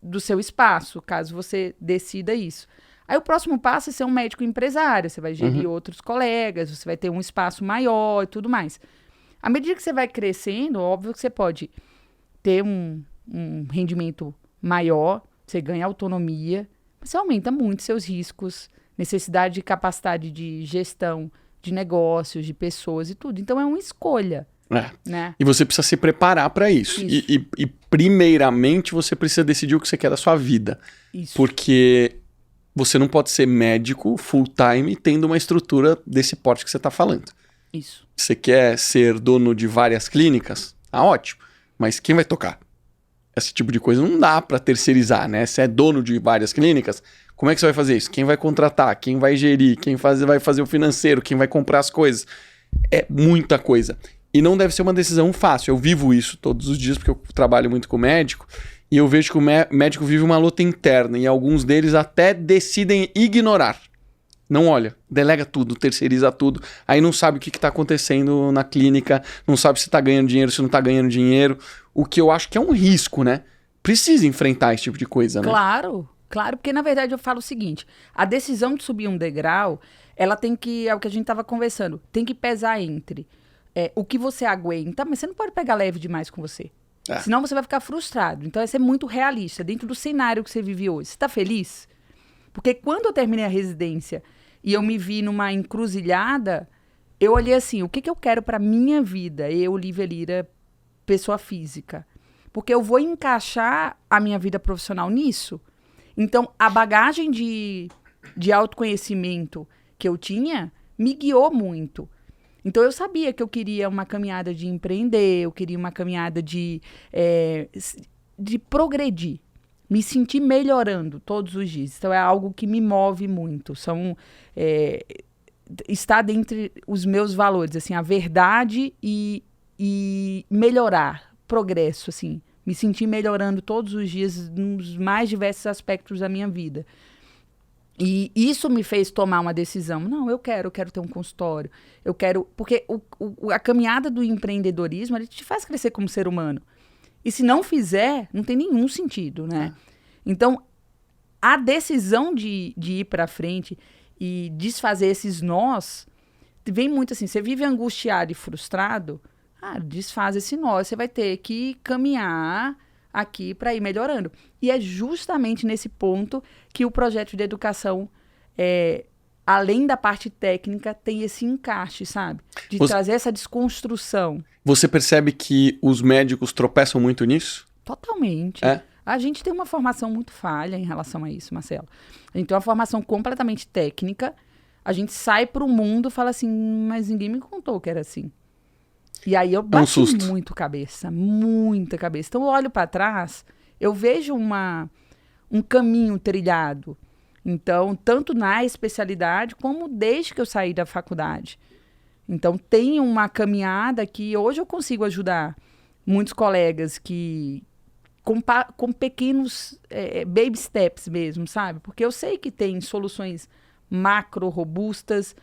do seu espaço, caso você decida isso. Aí o próximo passo é ser um médico empresário, você vai gerir outros colegas, você vai ter um espaço maior e tudo mais. À medida que você vai crescendo, óbvio que você pode ter um rendimento maior, você ganha autonomia, mas você aumenta muito seus riscos, necessidade de capacidade de gestão de negócios, de pessoas e tudo. Então é uma escolha. Né? E você precisa se preparar para isso. E primeiramente você precisa decidir o que você quer da sua vida. Isso. Porque você não pode ser médico full time tendo uma estrutura desse porte que você está falando. Isso. Você quer ser dono de várias clínicas? Ótimo. Mas quem vai tocar? Esse tipo de coisa não dá para terceirizar, né? Você é dono de várias clínicas, como é que você vai fazer isso? Quem vai contratar? Quem vai gerir? Quem vai fazer o financeiro? Quem vai comprar as coisas? É muita coisa. E não deve ser uma decisão fácil. Eu vivo isso todos os dias, porque eu trabalho muito com médico, e eu vejo que o médico vive uma luta interna, e alguns deles até decidem ignorar. Não olha, delega tudo, terceiriza tudo, aí não sabe o que está acontecendo na clínica, não sabe se está ganhando dinheiro, se não está ganhando dinheiro, o que eu acho que é um risco, né? Precisa enfrentar esse tipo de coisa, né? Claro, porque na verdade eu falo o seguinte, a decisão de subir um degrau, ela tem que, é o que a gente estava conversando, tem que pesar entre... o que você aguenta, mas você não pode pegar leve demais com você. Senão você vai ficar frustrado. Então, é ser muito realista, dentro do cenário que você vive hoje. Você está feliz? Porque quando eu terminei a residência e eu me vi numa encruzilhada, eu olhei assim, o que eu quero para minha vida? Eu, Lívia Lira, pessoa física. Porque eu vou encaixar a minha vida profissional nisso. Então, a bagagem de autoconhecimento que eu tinha me guiou muito. Então, eu sabia que eu queria uma caminhada de empreender, eu queria uma caminhada de progredir, me sentir melhorando todos os dias. Então, é algo que me move muito. Está dentre os meus valores, assim, a verdade e melhorar, progresso, assim. Me sentir melhorando todos os dias nos mais diversos aspectos da minha vida. E isso me fez tomar uma decisão. Não, eu quero ter um consultório. Eu quero... Porque a caminhada do empreendedorismo, ele te faz crescer como ser humano. E se não fizer, não tem nenhum sentido, né? Então, a decisão de ir para frente e desfazer esses nós, vem muito assim, você vive angustiado e frustrado, desfaz esse nó. Você vai ter que caminhar aqui para ir melhorando. E é justamente nesse ponto que o projeto de educação, além da parte técnica, tem esse encaixe, sabe? De trazer essa desconstrução. Você percebe que os médicos tropeçam muito nisso? Totalmente. A gente tem uma formação muito falha em relação a isso, Marcelo. A gente tem uma formação completamente técnica. A gente sai para o mundo e fala assim, mas ninguém me contou que era assim. E aí eu bati muita cabeça. Então eu olho para trás, eu vejo um caminho trilhado. Então, tanto na especialidade, como desde que eu saí da faculdade. Então, tem uma caminhada que hoje eu consigo ajudar muitos colegas que com pequenos baby steps mesmo, sabe? Porque eu sei que tem soluções macro, robustas,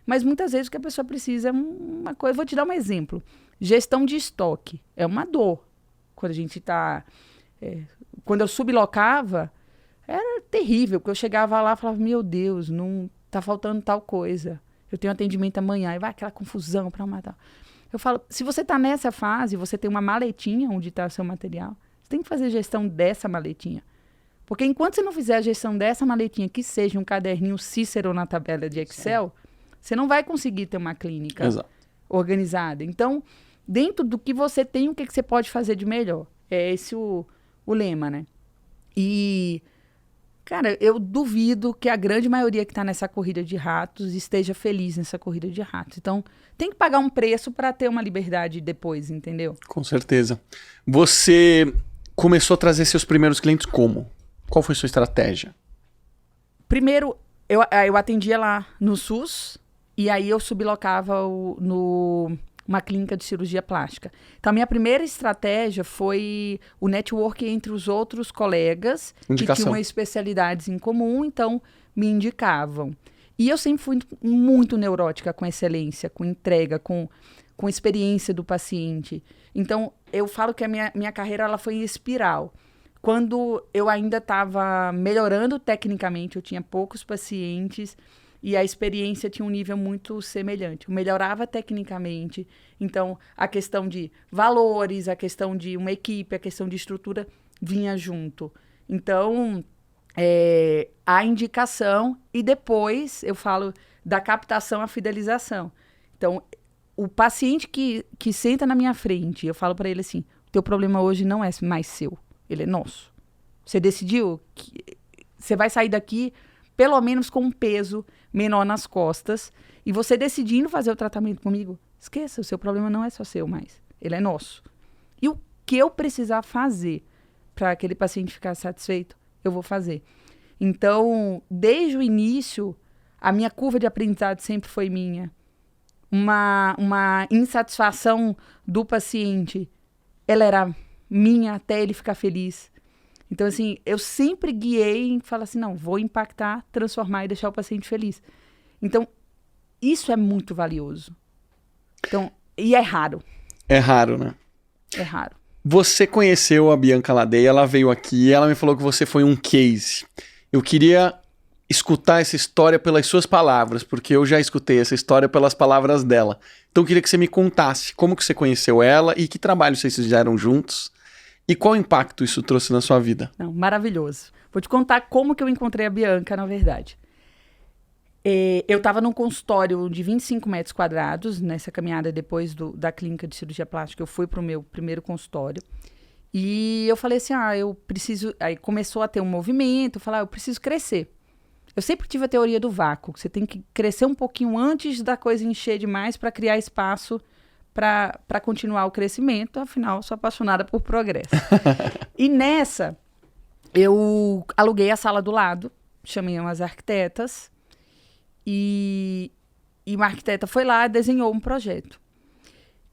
mas muitas vezes o que a pessoa precisa é uma coisa. Vou te dar um exemplo. Gestão de estoque. É uma dor. Quando a gente está... quando eu sublocava, era terrível, porque eu chegava lá e falava, meu Deus, não tá faltando tal coisa. Eu tenho atendimento amanhã. E vai aquela confusão para matar. Eu falo, se você está nessa fase, você tem uma maletinha onde está seu material, você tem que fazer gestão dessa maletinha. Porque enquanto você não fizer a gestão dessa maletinha, que seja um caderninho Cícero na tabela de Excel, você não vai conseguir ter uma clínica organizada. Então, dentro do que você tem, o que você pode fazer de melhor? É esse o lema, né? E, cara, eu duvido que a grande maioria que está nessa corrida de ratos esteja feliz nessa corrida de ratos. Então, tem que pagar um preço para ter uma liberdade depois, entendeu? Com certeza. Você começou a trazer seus primeiros clientes como? Qual foi a sua estratégia? Primeiro, eu atendia lá no SUS e aí eu sublocava numa clínica de cirurgia plástica. Então, a minha primeira estratégia foi o network entre os outros colegas que tinham especialidades em comum, então me indicavam. E eu sempre fui muito neurótica com excelência, com entrega, com experiência do paciente. Então, eu falo que a minha carreira ela foi em espiral. Quando eu ainda estava melhorando tecnicamente, eu tinha poucos pacientes e a experiência tinha um nível muito semelhante. Eu melhorava tecnicamente, então a questão de valores, a questão de uma equipe, a questão de estrutura vinha junto. Então, a indicação e depois eu falo da captação à fidelização. Então, o paciente que senta na minha frente, eu falo para ele assim, o teu problema hoje não é mais seu, ele é nosso. Você decidiu que você vai sair daqui pelo menos com um peso menor nas costas e você decidindo fazer o tratamento comigo, esqueça, o seu problema não é só seu mais, ele é nosso. E o que eu precisar fazer para aquele paciente ficar satisfeito, eu vou fazer. Então, desde o início, a minha curva de aprendizado sempre foi minha. Uma insatisfação do paciente, ela era minha até ele ficar feliz. Então, assim, eu sempre guiei em falar assim, não, vou impactar, transformar e deixar o paciente feliz. Então, isso é muito valioso. Então, e é raro. É raro, né? É raro. Você conheceu a Bianca Ladeia, ela veio aqui e ela me falou que você foi um case. Eu queria escutar essa história pelas suas palavras, porque eu já escutei essa história pelas palavras dela. Então eu queria que você me contasse como que você conheceu ela e que trabalho vocês fizeram juntos e qual impacto isso trouxe na sua vida. Não, maravilhoso. Vou te contar como que eu encontrei a Bianca, na verdade. Eu estava num consultório de 25 metros quadrados, nessa caminhada depois da clínica de cirurgia plástica, eu fui para o meu primeiro consultório. E eu falei assim, eu preciso... Aí começou a ter um movimento, eu falei, eu preciso crescer. Eu sempre tive a teoria do vácuo, que você tem que crescer um pouquinho antes da coisa encher demais para criar espaço para continuar o crescimento. Afinal, sou apaixonada por progresso. E nessa, eu aluguei a sala do lado, chamei umas arquitetas, e uma arquiteta foi lá e desenhou um projeto.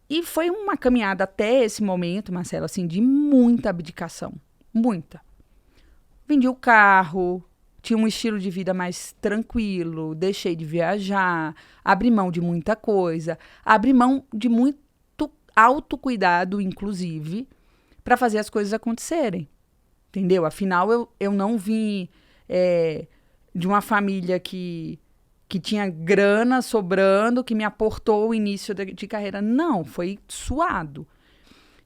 E foi uma caminhada até esse momento, Marcelo, assim, de muita abdicação. Muita. Vendi o carro, tinha um estilo de vida mais tranquilo, deixei de viajar, abri mão de muita coisa, abri mão de muito autocuidado, inclusive, para fazer as coisas acontecerem. Entendeu? Afinal, eu não vim de uma família que tinha grana sobrando, que me aportou o início de carreira. Não, foi suado.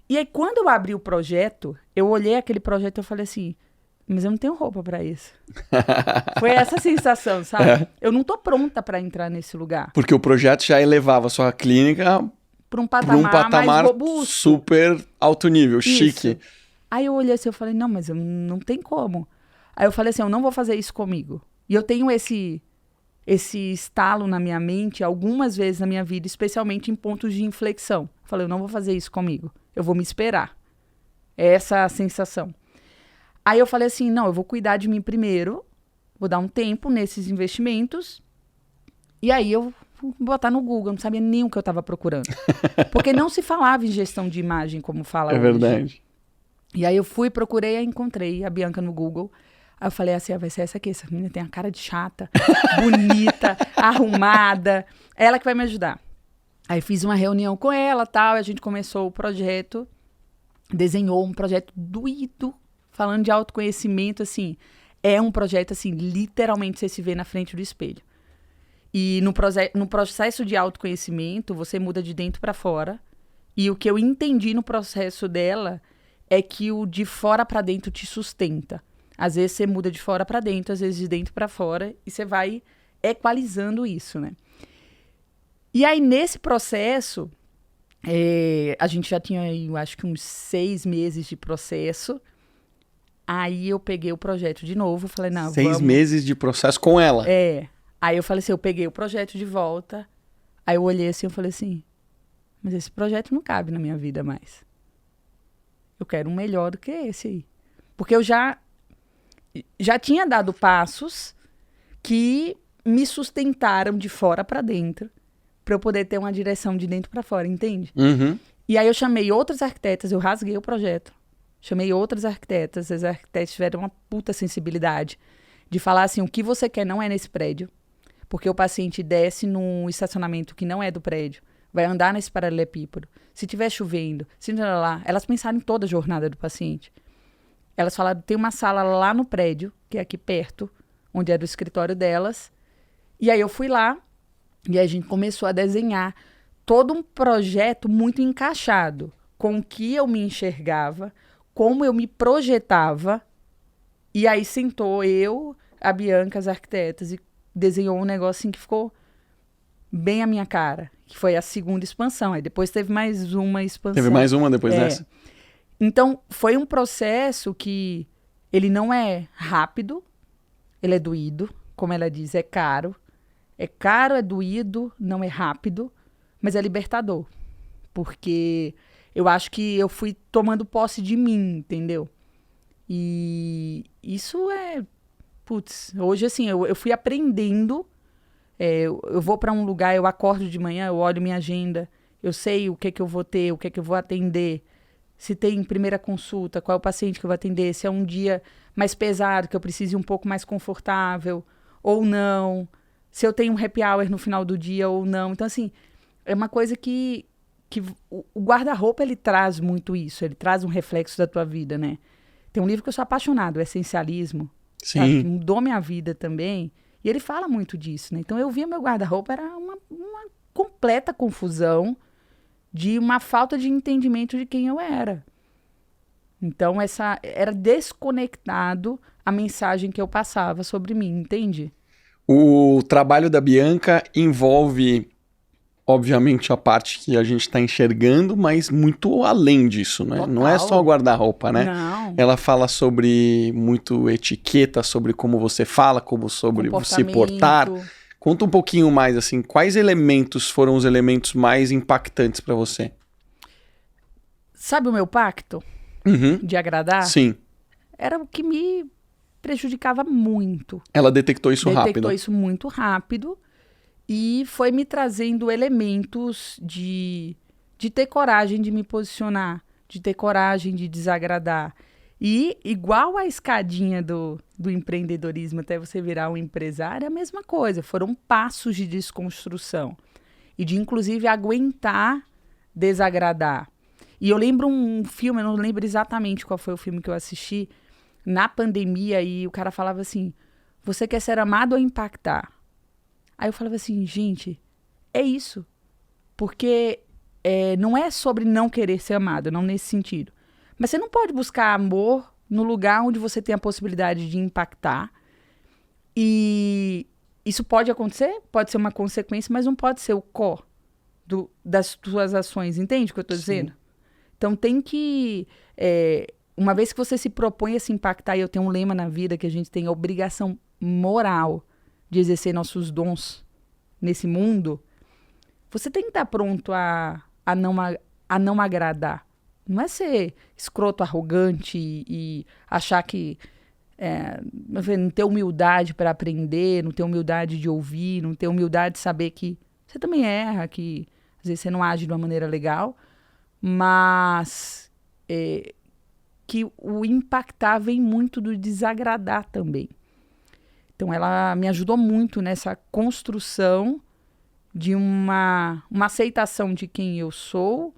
E aí, quando eu abri o projeto, eu olhei aquele projeto e eu falei assim, mas eu não tenho roupa para isso. Foi essa sensação, sabe? Eu não tô pronta para entrar nesse lugar. Porque o projeto já elevava a sua clínica para um patamar mais robusto. Super alto nível, isso. Chique. Aí eu olhei assim, eu falei, não, mas eu não tem como. Aí eu falei assim, eu não vou fazer isso comigo. E eu tenho esse estalo na minha mente algumas vezes na minha vida, especialmente em pontos de inflexão. Eu falei, eu não vou fazer isso comigo. Eu vou me esperar. É essa a sensação. Aí eu falei assim, não, eu vou cuidar de mim primeiro, vou dar um tempo nesses investimentos, e aí eu botar no Google, não sabia nem o que eu estava procurando. Porque não se falava em gestão de imagem como fala hoje. É verdade. E aí eu fui, procurei e encontrei a Bianca no Google. Aí eu falei assim, vai ser essa aqui, essa menina tem a cara de chata, bonita, arrumada, ela que vai me ajudar. Aí fiz uma reunião com ela, tal, e a gente começou o projeto, desenhou um projeto doído, falando de autoconhecimento, assim, é um projeto, assim, literalmente você se vê na frente do espelho. E no processo de autoconhecimento, você muda de dentro para fora, e o que eu entendi no processo dela é que o de fora para dentro te sustenta. Às vezes você muda de fora para dentro, às vezes de dentro para fora, e você vai equalizando isso, né? E aí, nesse processo, a gente já tinha, eu acho que uns 6 meses de processo. Aí eu peguei o projeto de novo, falei, não, 6 meses de processo com ela? Aí eu falei assim, eu peguei o projeto de volta, aí eu olhei assim, eu falei assim, mas esse projeto não cabe na minha vida mais. Eu quero um melhor do que esse aí. Porque eu já tinha dado passos que me sustentaram de fora para dentro, para eu poder ter uma direção de dentro para fora, entende? Uhum. E aí eu chamei outras arquitetas, eu rasguei o projeto. Chamei outras arquitetas, as arquitetas tiveram uma puta sensibilidade de falar assim, o que você quer não é nesse prédio, porque o paciente desce num estacionamento que não é do prédio, vai andar nesse paralelepípedo, se tiver chovendo, se não lá, elas pensaram em toda a jornada do paciente. Elas falaram, tem uma sala lá no prédio, que é aqui perto, onde era o escritório delas, e aí eu fui lá, e a gente começou a desenhar todo um projeto muito encaixado com o que eu me enxergava, como eu me projetava. E aí sentou eu, a Bianca, as arquitetas, e desenhou um negócio assim que ficou bem a minha cara, que foi a segunda expansão. Aí depois teve mais uma expansão. Teve mais uma depois dessa? Então, foi um processo que ele não é rápido, ele é doído, como ela diz, é caro. É caro, é doído, não é rápido, mas é libertador. Porque eu acho que eu fui tomando posse de mim, entendeu? E isso é... Putz, hoje assim, eu fui aprendendo. Eu vou para um lugar, eu acordo de manhã, eu olho minha agenda, eu sei o que é que eu vou ter, o que é que eu vou atender. Se tem primeira consulta, qual é o paciente que eu vou atender, se é um dia mais pesado, que eu precise ir um pouco mais confortável, ou não. Se eu tenho um happy hour no final do dia ou não. Então, assim, é uma coisa que o guarda-roupa, ele traz muito isso. Ele traz um reflexo da tua vida, né? Tem um livro que eu sou apaixonado, o Essencialismo. Sim. Sabe, que mudou minha vida também. E ele fala muito disso, né? Então, eu via meu guarda-roupa, era uma completa confusão de uma falta de entendimento de quem eu era. Então, era desconectado a mensagem que eu passava sobre mim, entende? O trabalho da Bianca envolve, obviamente, a parte que a gente está enxergando, mas muito além disso, né? Total. Não é só o guarda-roupa, né? Não. Ela fala sobre muito etiqueta, sobre como você fala, sobre se portar. Conta um pouquinho mais, assim, quais elementos foram os elementos mais impactantes para você? Sabe o meu pacto de agradar? Sim. Era o que me prejudicava muito. Ela detectou isso rápido. Detectou isso muito rápido e foi me trazendo elementos de ter coragem de me posicionar, de ter coragem de desagradar. E igual a escadinha do empreendedorismo até você virar um empresário, é a mesma coisa. Foram passos de desconstrução e de, inclusive, aguentar desagradar. E eu lembro um filme, eu não lembro exatamente qual foi o filme que eu assisti, na pandemia, e o cara falava assim, você quer ser amado ou impactar? Aí eu falava assim, gente, é isso. Porque não é sobre não querer ser amado, não nesse sentido. Mas você não pode buscar amor no lugar onde você tem a possibilidade de impactar. E isso pode acontecer, pode ser uma consequência, mas não pode ser o core das tuas ações. Entende o que eu estou dizendo? Então tem que... uma vez que você se propõe a se impactar, e eu tenho um lema na vida que a gente tem a obrigação moral de exercer nossos dons nesse mundo, você tem que estar pronto a não agradar. Não é ser escroto, arrogante e achar que não ter humildade para aprender, não ter humildade de ouvir, não ter humildade de saber que você também erra, que às vezes você não age de uma maneira legal, mas que o impactar vem muito do desagradar também. Então, ela me ajudou muito nessa construção de uma aceitação de quem eu sou,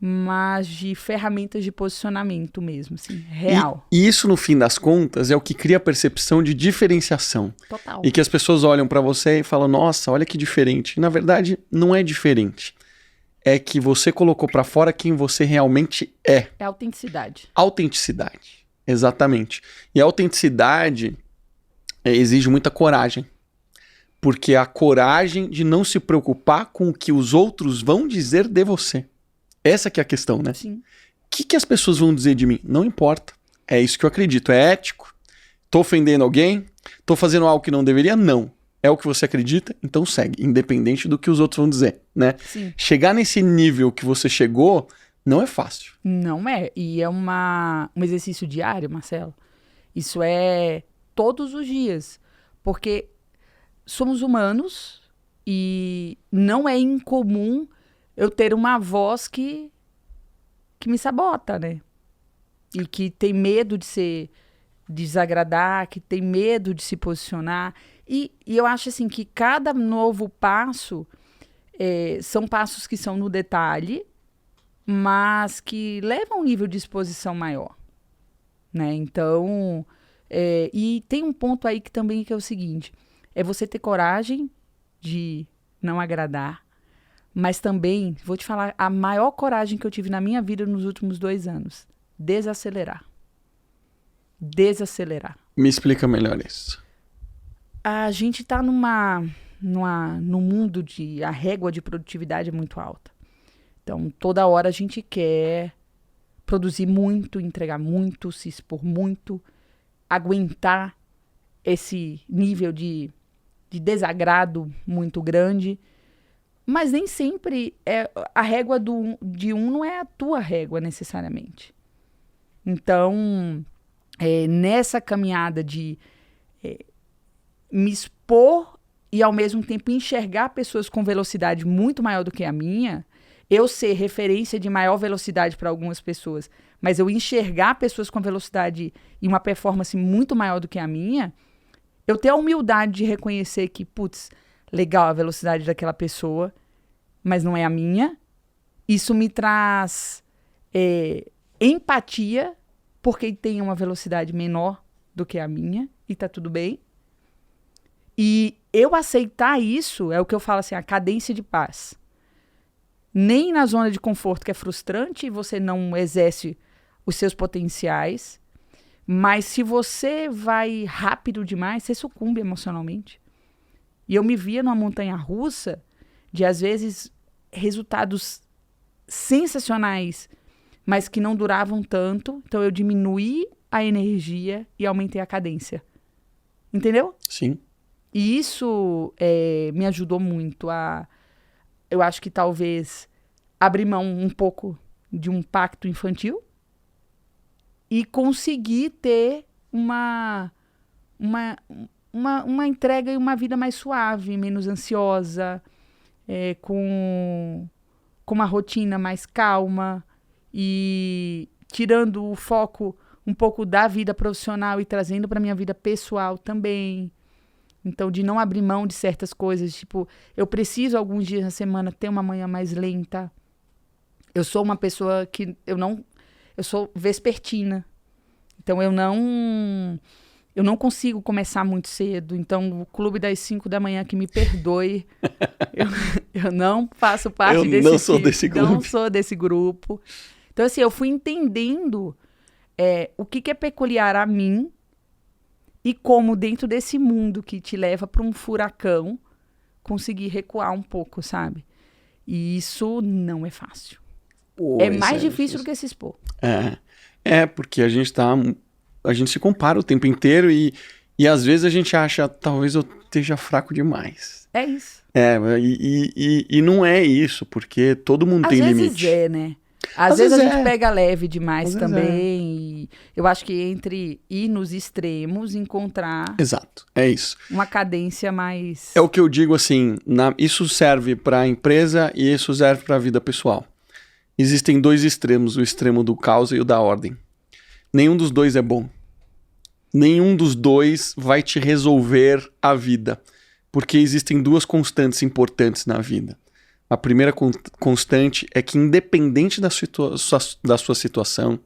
mas de ferramentas de posicionamento mesmo, assim, real. E isso, no fim das contas, é o que cria a percepção de diferenciação. Total. E que as pessoas olham pra você e falam, nossa, olha que diferente. E, na verdade, não é diferente. É que você colocou pra fora quem você realmente é. É autenticidade. Autenticidade, exatamente. E a autenticidade exige muita coragem. Porque a coragem de não se preocupar com o que os outros vão dizer de você. Essa que é a questão, né? Sim. O que as pessoas vão dizer de mim? Não importa. É isso que eu acredito. É ético? Tô ofendendo alguém? Tô fazendo algo que não deveria? Não. É o que você acredita? Então segue. Independente do que os outros vão dizer, né? Sim. Chegar nesse nível que você chegou não é fácil. Não é. E é um exercício diário, Marcelo. Isso é todos os dias. Porque somos humanos e não é incomum eu ter uma voz que me sabota, né? E que tem medo de desagradar, que tem medo de se posicionar. E eu acho assim que cada novo passo são passos que são no detalhe, mas que levam a um nível de exposição maior, né? Então, e tem um ponto aí que também que é o seguinte, é você ter coragem de não agradar, mas também, vou te falar, a maior coragem que eu tive na minha vida nos últimos 2 anos, desacelerar. Desacelerar. Me explica melhor isso. A gente está num mundo a régua de produtividade é muito alta. Então, toda hora a gente quer produzir muito, entregar muito, se expor muito, aguentar esse nível de desagrado muito grande. Mas nem sempre a régua de um não é a tua régua necessariamente. Então, nessa caminhada de me expor e ao mesmo tempo enxergar pessoas com velocidade muito maior do que a minha, eu ser referência de maior velocidade para algumas pessoas, mas eu enxergar pessoas com velocidade e uma performance muito maior do que a minha, eu ter a humildade de reconhecer que, putz, legal a velocidade daquela pessoa, mas não é a minha. Isso me traz empatia, porque tem uma velocidade menor do que a minha, e tá tudo bem. E eu aceitar isso é o que eu falo assim, a cadência de paz. Nem na zona de conforto, que é frustrante, você não exerce os seus potenciais, mas se você vai rápido demais, você sucumbe emocionalmente. E eu me via numa montanha-russa de, às vezes, resultados sensacionais, mas que não duravam tanto. Então, eu diminuí a energia e aumentei a cadência. Entendeu? Sim. E isso me ajudou muito a... Eu acho que talvez abrir mão um pouco de um pacto infantil e conseguir ter uma entrega e uma vida mais suave, menos ansiosa, com uma rotina mais calma e tirando o foco um pouco da vida profissional e trazendo para minha vida pessoal também. Então, de não abrir mão de certas coisas, tipo, eu preciso alguns dias na semana ter uma manhã mais lenta. Eu sou uma pessoa que eu sou vespertina. Então, eu não consigo começar muito cedo. Então, o clube das 5 da manhã, que me perdoe, eu não faço parte desse Eu não sou desse grupo. Não sou desse grupo. Então, assim, eu fui entendendo o que é peculiar a mim e como, dentro desse mundo que te leva para um furacão, conseguir recuar um pouco, sabe? E isso não é fácil. É mais difícil do que se expor. Porque a gente se compara o tempo inteiro e às vezes a gente acha, talvez eu esteja fraco demais. É isso. E não é isso, porque todo mundo Às tem vezes limite. né? Às vezes a gente é. pega leve demais Às vezes também. E eu acho que entre ir nos extremos, encontrar Exato, é isso. uma cadência mais... É o que eu digo assim, isso serve para a empresa e isso serve para a vida pessoal. Existem dois extremos, o extremo do caos e o da ordem. Nenhum dos dois é bom. Nenhum dos dois vai te resolver a vida, porque existem duas constantes importantes na vida. A primeira constante é que independente da sua situação,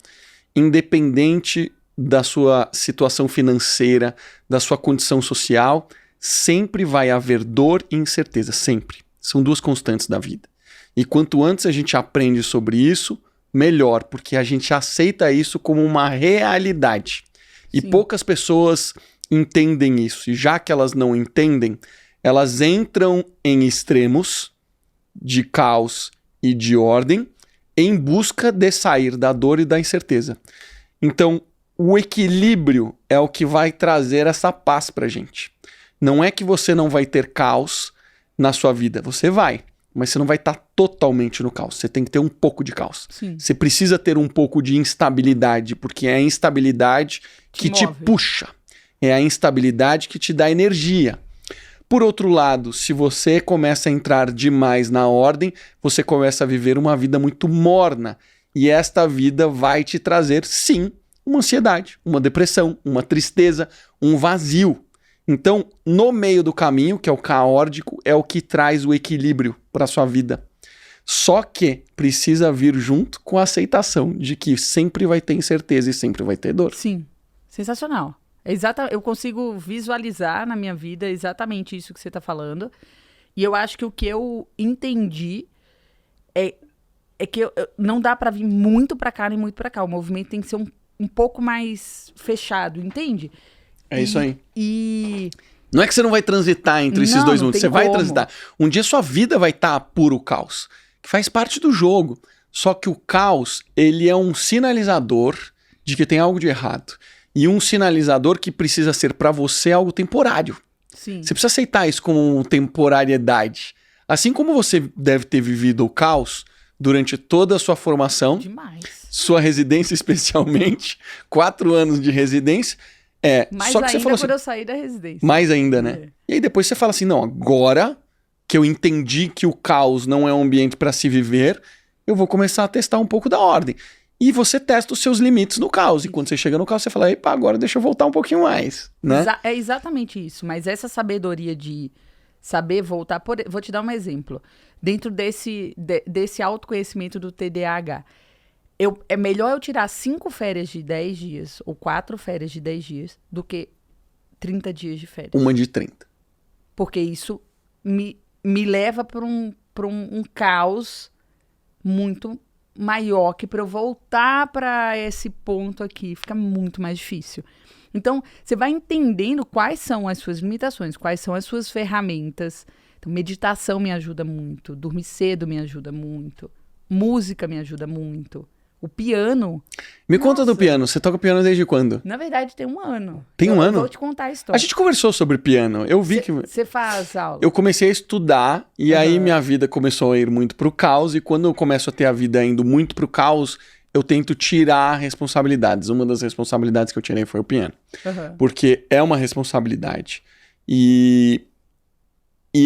independente da sua situação financeira, da sua condição social, sempre vai haver dor e incerteza, sempre. São duas constantes da vida. E quanto antes a gente aprende sobre isso, melhor, porque a gente aceita isso como uma realidade. E Sim. poucas pessoas entendem isso. E já que elas não entendem, elas entram em extremos de caos e de ordem em busca de sair da dor e da incerteza. Então, o equilíbrio é o que vai trazer essa paz pra gente. Não é que você não vai ter caos na sua vida. Você vai, mas você não vai estar totalmente no caos. Você tem que ter um pouco de caos. Sim. Você precisa ter um pouco de instabilidade, porque é a instabilidade que te move. puxa. É a instabilidade que te dá energia. Por outro lado, se você começa a entrar demais na ordem, você começa a viver uma vida muito morna. E esta vida vai te trazer, sim, uma ansiedade, uma depressão, uma tristeza, um vazio. Então, no meio do caminho, que é o caórdico, é o que traz o equilíbrio para a sua vida. Só que precisa vir junto com a aceitação de que sempre vai ter incerteza e sempre vai ter dor. Sim, sensacional. Eu consigo visualizar na minha vida exatamente isso que você está falando. E eu acho que o que eu entendi é que não dá para vir muito para cá nem muito para cá. O movimento tem que ser um pouco mais fechado, entende? É isso aí. E Não é que você não vai transitar entre esses Não, dois não mundos, tem você vai como. transitar. Um dia sua vida vai estar puro caos, que faz parte do jogo. Só que o caos, ele é um sinalizador de que tem algo de errado. E um sinalizador que precisa ser para você algo temporário. sim, Você precisa aceitar isso como temporariedade. Assim como você deve ter vivido o caos durante toda a sua formação, demais. sua residência especialmente, 4 anos de residência, Mais só que você ainda falou quando assim, eu saí da residência. mais ainda, né? É. E aí depois você fala assim, não, agora que eu entendi que o caos não é um ambiente para se viver, eu vou começar a testar um pouco da ordem. E você testa os seus limites no caos. E quando você chega no caos, você fala, epa, agora deixa eu voltar um pouquinho mais, né? É exatamente isso. Mas essa sabedoria de saber voltar... Vou te dar um exemplo. Dentro desse autoconhecimento do TDAH, é melhor eu tirar 5 férias de 10 dias ou 4 férias de 10 dias do que 30 dias de férias. Uma de 30. Porque isso me leva para um caos muito maior, que para eu voltar para esse ponto aqui fica muito mais difícil. Então, você vai entendendo quais são as suas limitações, quais são as suas ferramentas. Então, meditação me ajuda muito, dormir cedo me ajuda muito, música me ajuda muito. O piano... Me conta do Nossa. piano. Você toca piano desde quando? Na verdade, tem 1 ano. Tem 1 Eu ano? vou te contar a A história. gente conversou sobre piano. Eu vi que... Você faz aula? Eu comecei a estudar e aí minha vida começou a ir muito pro caos. E quando eu começo a ter a vida indo muito pro caos, eu tento tirar responsabilidades. Uma das responsabilidades que eu tirei foi o piano. Aham. Porque é uma responsabilidade. E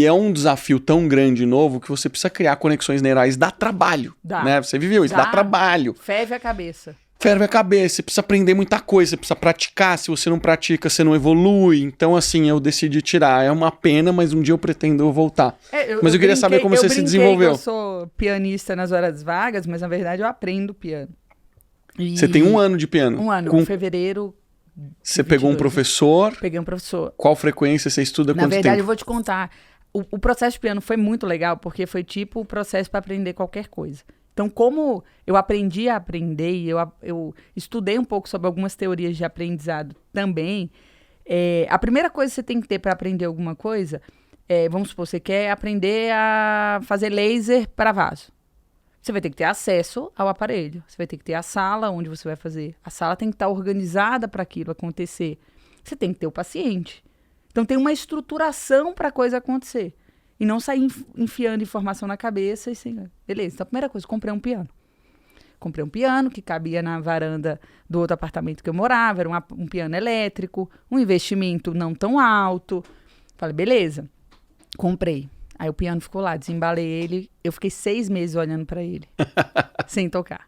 é um desafio tão grande e novo que você precisa criar conexões neurais. Dá trabalho, Dá. né? Você viveu isso, dá trabalho. Ferve a cabeça. Ferve a cabeça, você precisa aprender muita coisa, você precisa praticar. Se você não pratica, você não evolui. Então, assim, eu decidi tirar. É uma pena, mas um dia eu pretendo voltar. Mas eu queria saber como você se desenvolveu. Eu sou pianista nas horas vagas, mas na verdade eu aprendo piano. E Você tem 1 ano de piano. 1 ano, Com- em fevereiro. Você pegou um 22. professor. Peguei um professor. Qual frequência você estuda? Na Quanto verdade, eu tempo? vou te contar. O processo de piano foi muito legal, porque foi tipo o processo para aprender qualquer coisa. Então, como eu aprendi a aprender e eu estudei um pouco sobre algumas teorias de aprendizado também, a primeira coisa que você tem que ter para aprender alguma coisa, vamos supor, você quer aprender a fazer laser para vaso. Você vai ter que ter acesso ao aparelho. Você vai ter que ter a sala onde você vai fazer. A sala tem que estar organizada para aquilo acontecer. Você tem que ter o paciente. Então, tem uma estruturação para a coisa acontecer. E não sair enfiando informação na cabeça e assim, beleza. Então, a primeira coisa, comprei um piano. Comprei um piano que cabia na varanda do outro apartamento que eu morava, era um piano elétrico, um investimento não tão alto. Falei, beleza, comprei. Aí o piano ficou lá, desembalei ele, eu fiquei 6 meses olhando pra ele, sem tocar.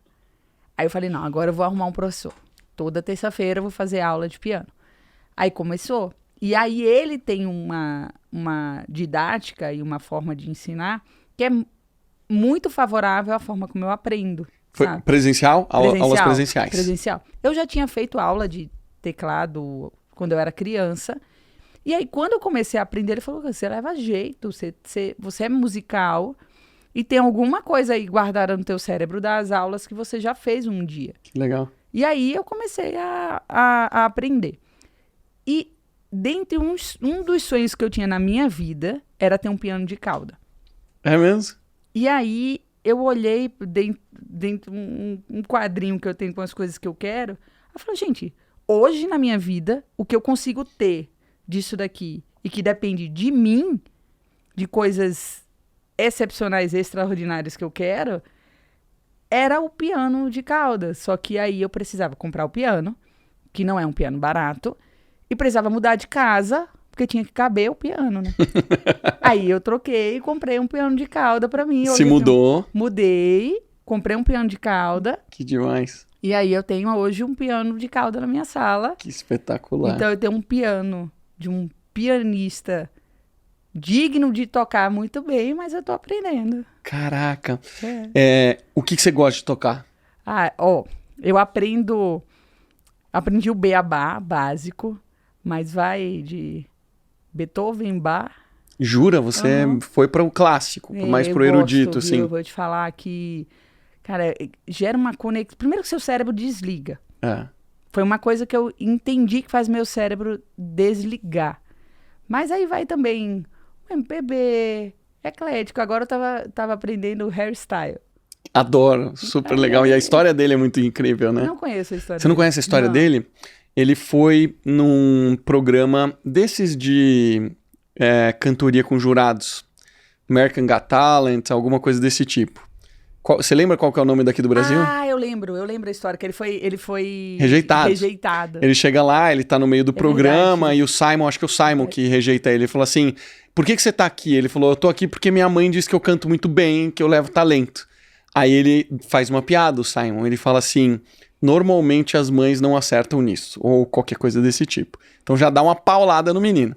Aí eu falei, não, agora eu vou arrumar um professor. Toda terça-feira eu vou fazer aula de piano. Aí começou. E aí ele tem uma didática e uma forma de ensinar que é muito favorável à forma como eu aprendo. Foi sabe? presencial? Aulas presenciais. Presencial. Eu já tinha feito aula de teclado quando eu era criança. E aí, quando eu comecei a aprender, ele falou, você leva jeito, você é musical e tem alguma coisa aí guardada no teu cérebro das aulas que você já fez um dia. Que legal. E aí, eu comecei a aprender. E dentre um dos sonhos que eu tinha na minha vida, era ter um piano de cauda. É mesmo? E aí, eu olhei dentro um quadrinho que eu tenho com as coisas que eu quero. Eu falei, gente, hoje na minha vida, o que eu consigo ter disso daqui e que depende de mim, de coisas excepcionais, extraordinárias que eu quero, era o piano de cauda. Só que aí eu precisava comprar o piano, que não é um piano barato, e precisava mudar de casa, porque tinha que caber o piano, né? Aí eu troquei e comprei um piano de cauda pra mim. Se mudou. Mudei, comprei um piano de cauda. Que demais. E aí eu tenho hoje um piano de cauda na minha sala. Que espetacular. Então eu tenho um piano de um pianista digno de tocar muito bem, mas eu tô aprendendo. Caraca. O que você gosta de tocar? Eu aprendi o beabá básico, mas vai de Beethoven, Bach. Jura? Você foi para o clássico, mais pro erudito, assim. Eu vou te falar que, cara, gera uma conexão. Primeiro que seu cérebro desliga. Foi uma coisa que eu entendi que faz meu cérebro desligar. Mas aí vai também MPB, eclético. Agora eu tava aprendendo hairstyle. Adoro, super legal. E a história dele é muito incrível, né? Não conheço a história dele. Você não conhece a história dele? Ele foi num programa desses de cantoria com jurados. American Got Talent, alguma coisa desse tipo. Você lembra qual que é o nome daqui do Brasil? Eu lembro a história, que ele foi rejeitado. Ele chega lá, ele tá no meio do programa, verdade. E o Simon, acho que é o Simon que rejeita ele. Ele falou assim, por que você tá aqui? Ele falou, eu tô aqui porque minha mãe disse que eu canto muito bem, que eu levo talento. Aí ele faz uma piada, o Simon, ele fala assim, normalmente as mães não acertam nisso, ou qualquer coisa desse tipo. Então já dá uma paulada no menino.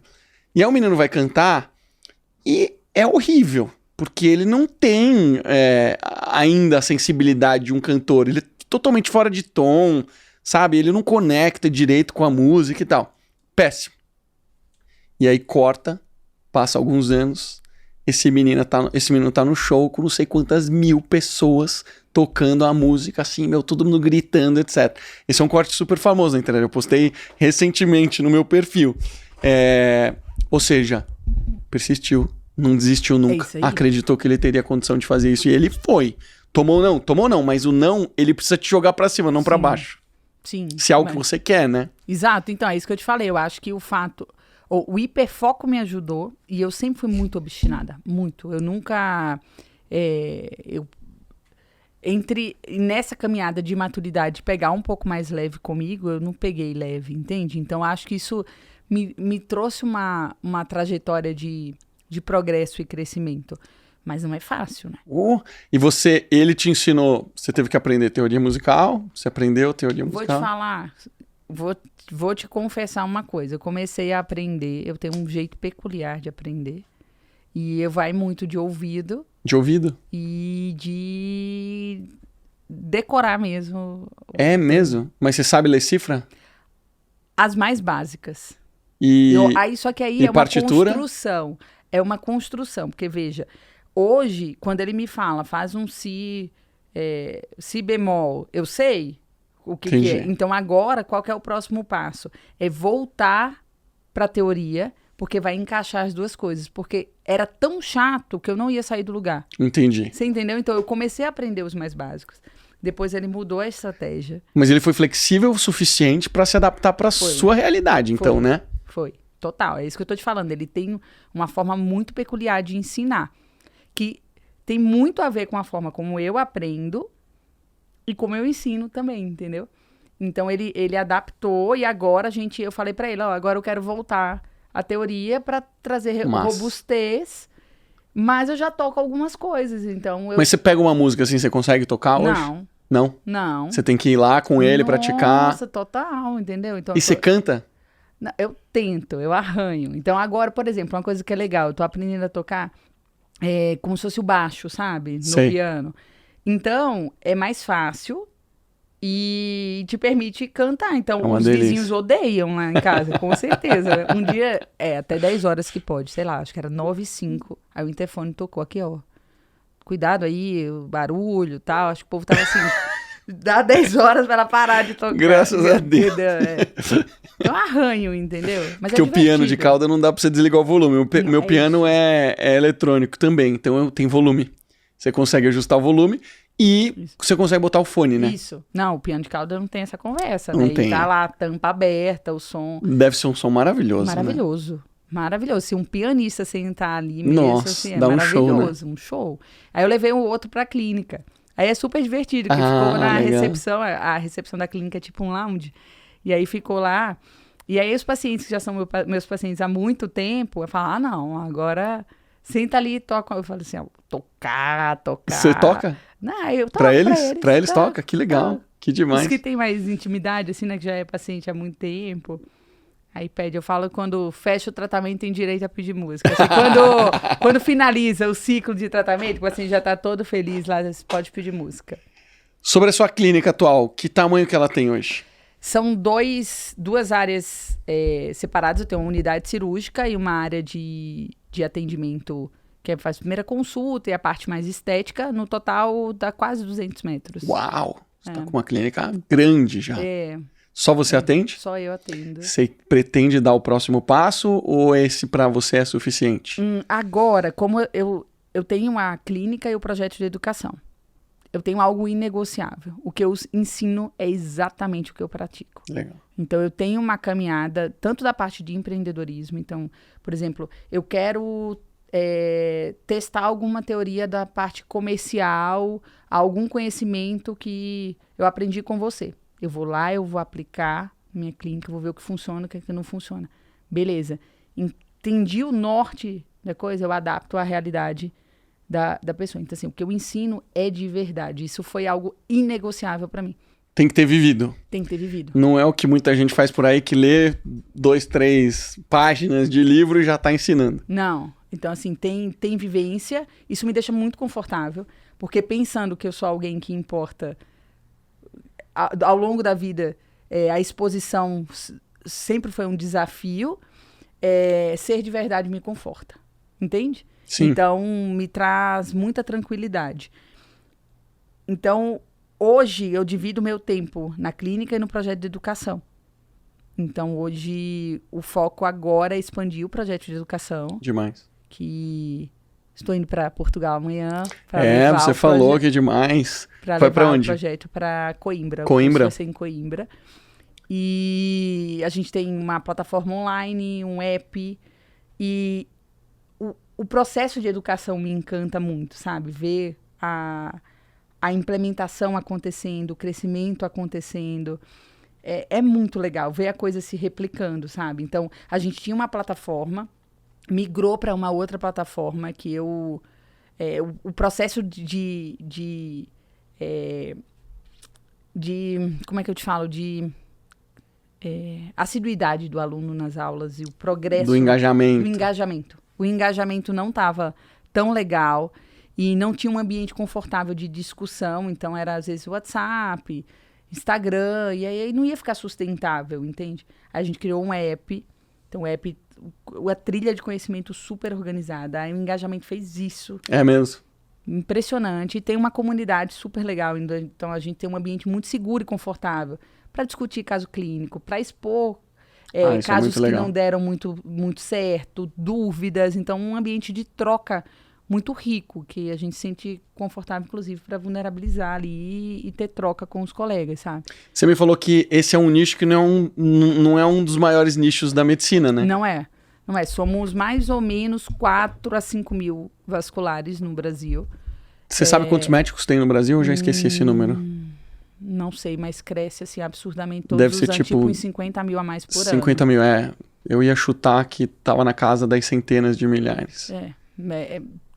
E aí o menino vai cantar e é horrível. Porque ele não tem ainda a sensibilidade de um cantor. Ele é totalmente fora de tom, sabe? Ele não conecta direito com a música e tal. Péssimo. E aí corta, passa alguns anos, esse menino tá no show com não sei quantas mil pessoas tocando a música, assim, todo mundo gritando, etc. Esse é um corte super famoso na internet. Eu postei recentemente no meu perfil. Ou seja, persistiu. Não desistiu nunca. Acreditou que ele teria condição de fazer isso. E ele foi. Tomou não, mas o não, ele precisa te jogar pra cima, não pra baixo. Sim. Se é algo que você quer, né? Exato. Então, é isso que eu te falei. Eu acho que o hiperfoco me ajudou e eu sempre fui muito obstinada. Muito. Eu nunca... nessa caminhada de maturidade, pegar um pouco mais leve comigo, eu não peguei leve, entende? Então, acho que isso me trouxe uma trajetória de progresso e crescimento. Mas não é fácil, né? E ele te ensinou, você teve que aprender teoria musical? Você aprendeu teoria musical? Vou te falar, vou te confessar uma coisa. Eu comecei a aprender, eu tenho um jeito peculiar de aprender. E eu vai muito de ouvido. De ouvido? E de decorar mesmo. É mesmo? Mas você sabe ler cifra? As mais básicas. Só que aí é uma partitura? Construção. É uma construção, porque veja, hoje, quando ele me fala, faz um si bemol, eu sei o que é. Então, agora, qual que é o próximo passo? É voltar para a teoria, porque vai encaixar as duas coisas. Porque era tão chato que eu não ia sair do lugar. Entendi. Você entendeu? Então, eu comecei a aprender os mais básicos. Depois ele mudou a estratégia. Mas ele foi flexível o suficiente para se adaptar para sua realidade, então, né? Foi. Total, é isso que eu tô te falando. Ele tem uma forma muito peculiar de ensinar, que tem muito a ver com a forma como eu aprendo, e como eu ensino também, entendeu? Então ele adaptou e agora eu falei pra ele, ó, agora eu quero voltar à teoria pra trazer Massa. robustez, mas eu já toco algumas coisas, então eu... Mas você pega uma música assim, você consegue tocar hoje? Não, Não? não. Você tem que ir lá com ele, praticar. Nossa, total, entendeu? Então, E você canta? Não, eu tento, eu arranho. Então agora, por exemplo, uma coisa que é legal, eu tô aprendendo a tocar como se fosse o baixo, sabe? No Sei. piano. Então, é mais fácil e te permite cantar. Então, É uma os delícia. vizinhos odeiam lá em casa, com certeza. Um dia, até 10 horas que pode, sei lá, acho que era 9h05. Aí o interfone tocou aqui, ó. Cuidado aí, o barulho e tal. Acho que o povo tava assim, dá 10 horas pra ela parar de tocar. Graças a Deus. Eu arranho, entendeu? Mas Porque é o piano de divertido. cauda não dá pra você desligar o volume. Não, Meu é piano é eletrônico também, então tem volume. Você consegue ajustar o volume e Isso. você consegue botar o fone, né? Isso. Não, o piano de cauda não tem essa conversa, Não né? tem. E tá lá, a tampa aberta, o som Deve ser um som maravilhoso, né? maravilhoso. Maravilhoso. Se um pianista sentar ali mesmo, Nossa, assim, é dá um show, né? maravilhoso. Um show. Aí eu levei o outro pra clínica. Aí é super divertido, que ficou na legal. recepção, a recepção da clínica é tipo um lounge. E aí ficou lá. E aí os pacientes que já são meus pacientes há muito tempo, eu falo, não, agora senta ali e toca. Eu falo assim, ó, tocar. Você toca? Não, eu toco Pra eles? Pra eles tá, toca? Que legal. tá. Que demais. Os que tem mais intimidade, assim, né, que já é paciente há muito tempo. Aí pede, eu falo quando fecha o tratamento tem direito a pedir música. Assim, quando finaliza o ciclo de tratamento, o paciente já tá todo feliz lá, você pode pedir música. Sobre a sua clínica atual, que tamanho que ela tem hoje? São duas áreas separadas. Eu tenho uma unidade cirúrgica e uma área de atendimento que faz a primeira consulta e a parte mais estética. No total, dá quase 200 metros. Uau! Você tá com uma clínica grande já. Só você atende? Só eu atendo. Você pretende dar o próximo passo ou esse pra você é suficiente? Agora, como eu tenho uma clínica e o projeto de educação, eu tenho algo inegociável. O que eu ensino é exatamente o que eu pratico. Legal. Então, eu tenho uma caminhada, tanto da parte de empreendedorismo. Então, por exemplo, eu quero testar alguma teoria da parte comercial, algum conhecimento que eu aprendi com você. Eu vou lá, eu vou aplicar na minha clínica, vou ver o que funciona, o que não funciona. Beleza. Entendi o norte da coisa, eu adapto à realidade da pessoa. Então, assim, o que eu ensino é de verdade. Isso foi algo inegociável para mim. Tem que ter vivido. Tem que ter vivido. Não é o que muita gente faz por aí, que lê 2, 3 páginas de livro e já tá ensinando. Não. Então, assim, tem vivência. Isso me deixa muito confortável, porque pensando que eu sou alguém que importa ao longo da vida, a exposição sempre foi um desafio, ser de verdade me conforta. Entende? Sim. Então, me traz muita tranquilidade. Então, hoje, eu divido meu tempo na clínica e no projeto de educação. Então, hoje, o foco agora é expandir o projeto de educação. Demais. Que estou indo para Portugal amanhã. Você falou que é demais. Vai para onde? O projeto para Coimbra. Coimbra? Vai ser em Coimbra. E a gente tem uma plataforma online, um app. E o processo de educação me encanta muito, sabe? Ver a implementação acontecendo, o crescimento acontecendo. É muito legal ver a coisa se replicando, sabe? Então, a gente tinha uma plataforma, migrou para uma outra plataforma que o processo de como é que eu te falo? De assiduidade do aluno nas aulas e o progresso. Do engajamento. Do engajamento. O engajamento não estava tão legal e não tinha um ambiente confortável de discussão, então era às vezes WhatsApp, Instagram, e aí não ia ficar sustentável, entende? Aí a gente criou um app, então o app, a trilha de conhecimento super organizada, aí o engajamento fez isso. É mesmo. Impressionante, e tem uma comunidade super legal, então a gente tem um ambiente muito seguro e confortável para discutir caso clínico, para expor casos que não deram muito certo, dúvidas, então um ambiente de troca muito rico, que a gente se sente confortável, inclusive, para vulnerabilizar ali e ter troca com os colegas, sabe? Você me falou que esse é um nicho que não é um dos maiores nichos da medicina, né? Não é. Somos mais ou menos 4 a 5 mil vasculares no Brasil. Você sabe quantos médicos tem no Brasil? Eu já esqueci esse número. Não sei, mas cresce assim absurdamente Deve todos ser os anos, tipo uns 50 mil a mais por 50 ano. mil, Eu ia chutar que tava na casa das centenas de milhares.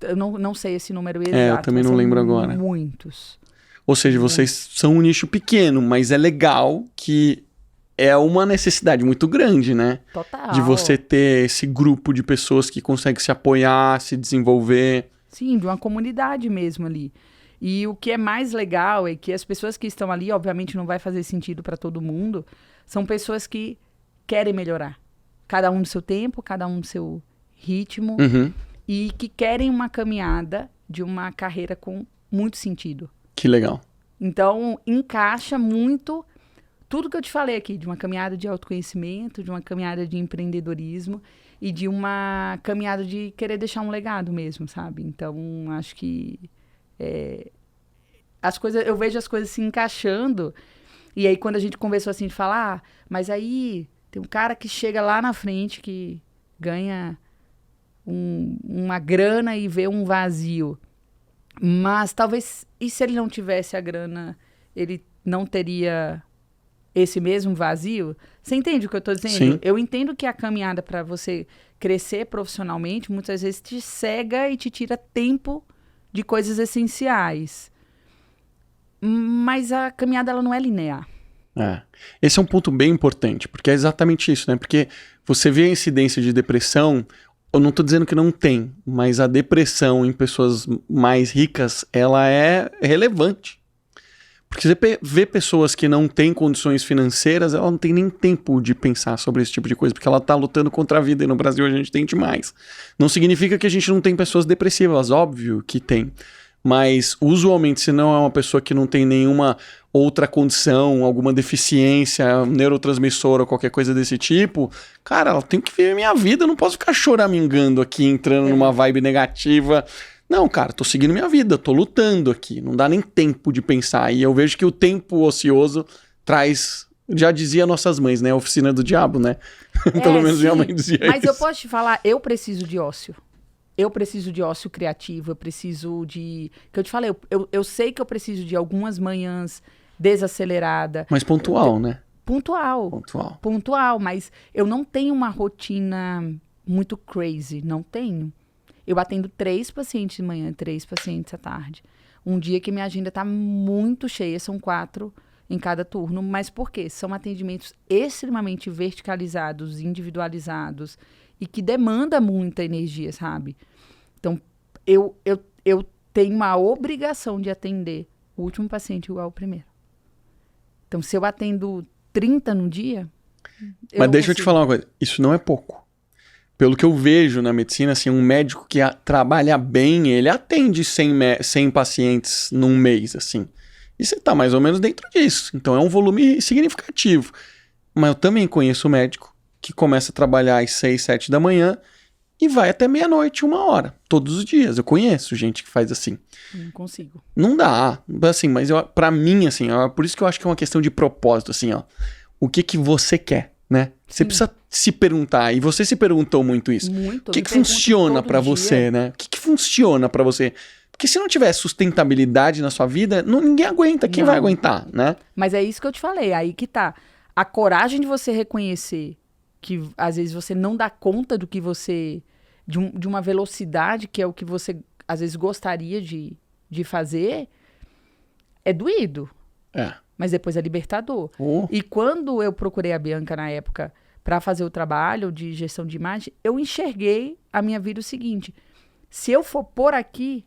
Eu não sei esse número Eu exato, também mas não são lembro agora. muitos. Ou seja, vocês são um nicho pequeno, mas é legal que é uma necessidade muito grande, né? Total. De você ter esse grupo de pessoas que conseguem se apoiar, se desenvolver. Sim, de uma comunidade mesmo ali. E o que é mais legal é que as pessoas que estão ali, obviamente não vai fazer sentido para todo mundo, são pessoas que querem melhorar. Cada um no seu tempo, cada um no seu ritmo, Uhum. e que querem uma caminhada de uma carreira com muito sentido. Que legal. Então, encaixa muito tudo que eu te falei aqui, de uma caminhada de autoconhecimento, de uma caminhada de empreendedorismo e de uma caminhada de querer deixar um legado mesmo, sabe? Então, acho que as coisas, eu vejo as coisas se encaixando. E aí, quando a gente conversou assim, de falar, mas aí tem um cara que chega lá na frente que ganha uma grana e vê um vazio. Mas talvez, e se ele não tivesse a grana, ele não teria esse mesmo vazio? Você entende o que eu estou dizendo? Sim. Eu entendo que a caminhada para você crescer profissionalmente, muitas vezes te cega e te tira tempo de coisas essenciais. Mas a caminhada, ela não é linear. Esse é um ponto bem importante, porque é exatamente isso, né? Porque você vê a incidência de depressão, eu não tô dizendo que não tem, mas a depressão em pessoas mais ricas, ela é relevante. Porque você vê pessoas que não têm condições financeiras, ela não tem nem tempo de pensar sobre esse tipo de coisa, porque ela tá lutando contra a vida e no Brasil a gente tem demais. Não significa que a gente não tem pessoas depressivas, óbvio que tem. Mas, usualmente, se não é uma pessoa que não tem nenhuma outra condição, alguma deficiência, neurotransmissora ou qualquer coisa desse tipo, cara, eu tenho que viver minha vida, eu não posso ficar choramingando aqui, entrando numa vibe negativa. Não, cara, tô seguindo minha vida, tô lutando aqui, não dá nem tempo de pensar. E eu vejo que o tempo ocioso traz, já dizia nossas mães, né, a oficina do diabo, né? Pelo menos minha mãe dizia mas isso. eu posso te falar, eu preciso de ócio. Eu preciso de ócio criativo, eu preciso de... Que eu te falei, eu sei que eu preciso de algumas manhãs desacelerada. Mas pontual, né? Pontual, mas eu não tenho uma rotina muito crazy, não tenho. Eu atendo 3 pacientes de manhã, 3 pacientes à tarde. Um dia que minha agenda está muito cheia, são 4 em cada turno. Mas por quê? São atendimentos extremamente verticalizados, individualizados e que demanda muita energia, sabe? Então, eu tenho uma obrigação de atender o último paciente igual ao primeiro. Então, se eu atendo 30 no dia, Mas deixa eu te falar uma coisa, isso não é pouco. Pelo que eu vejo na medicina, assim, um médico que trabalha bem, ele atende 100 pacientes num mês, assim. E você tá mais ou menos dentro disso. Então é um volume significativo. Mas eu também conheço médico que começa a trabalhar às 6, 7 da manhã e vai até meia-noite, 1 hora, todos os dias. Eu conheço gente que faz assim. Não consigo. Não dá, assim, mas pra mim, assim, por isso que eu acho que é uma questão de propósito, assim, ó. O que você quer, né? Você precisa se perguntar, e você se perguntou muito isso. Muito. O que funciona pra você, né? O que funciona pra você? Porque se não tiver sustentabilidade na sua vida, ninguém aguenta. Quem vai aguentar, né? Mas é isso que eu te falei, aí que tá. A coragem de você reconhecer que às vezes você não dá conta do que você... De uma velocidade que é o que você às vezes gostaria de fazer, é doído. Mas depois é libertador. E quando eu procurei a Bianca na época para fazer o trabalho de gestão de imagem, eu enxerguei a minha vida o seguinte: se eu for por aqui,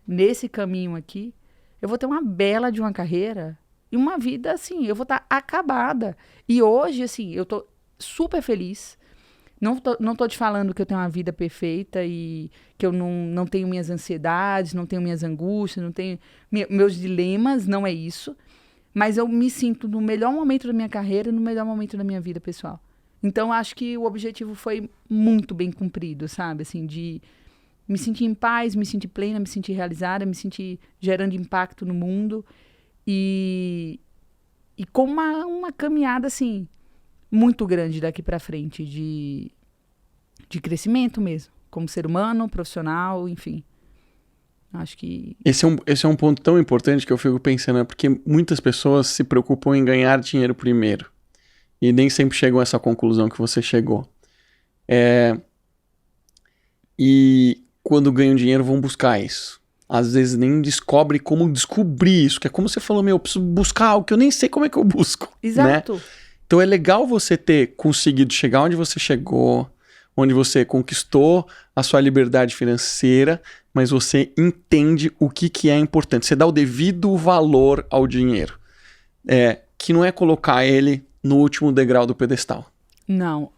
nesse caminho aqui, eu vou ter uma bela de uma carreira e uma vida, assim, eu vou estar acabada. E hoje, assim, eu tô super feliz. Não tô te falando que eu tenho uma vida perfeita e que eu não tenho minhas ansiedades, não tenho minhas angústias, não tenho meus dilemas, não é isso. Mas eu me sinto no melhor momento da minha carreira e no melhor momento da minha vida pessoal. Então, acho que o objetivo foi muito bem cumprido, sabe? Assim, de me sentir em paz, me sentir plena, me sentir realizada, me sentir gerando impacto no mundo. E com uma caminhada, assim, muito grande daqui para frente, de crescimento mesmo. Como ser humano, profissional, enfim. Acho que... Esse é um ponto tão importante que eu fico pensando, né? Porque muitas pessoas se preocupam em ganhar dinheiro primeiro. E nem sempre chegam a essa conclusão que você chegou. E quando ganham dinheiro vão buscar isso. Às vezes nem descobre como descobrir isso. Que é como você falou, eu preciso buscar algo que eu nem sei como é que eu busco. Exato. Né? Então é legal você ter conseguido chegar onde você chegou, onde você conquistou a sua liberdade financeira, mas você entende o que é importante. Você dá o devido valor ao dinheiro. Que não é colocar ele no último degrau do pedestal. Não,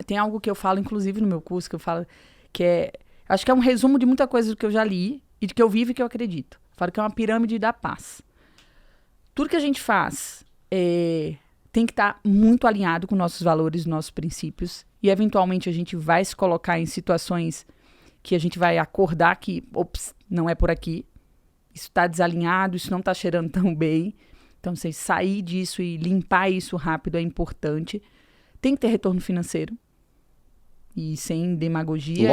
tem algo que eu falo, inclusive no meu curso, que eu falo acho que é um resumo de muita coisa do que eu já li e de que eu vivo e que eu acredito. Eu falo que é uma pirâmide da paz. Tudo que a gente faz tem que estar muito alinhado com nossos valores, nossos princípios, e eventualmente a gente vai se colocar em situações que a gente vai acordar que, ops, não é por aqui, isso está desalinhado, isso não está cheirando tão bem. Então, você sair disso e limpar isso rápido é importante. Tem que ter retorno financeiro. E sem demagogia.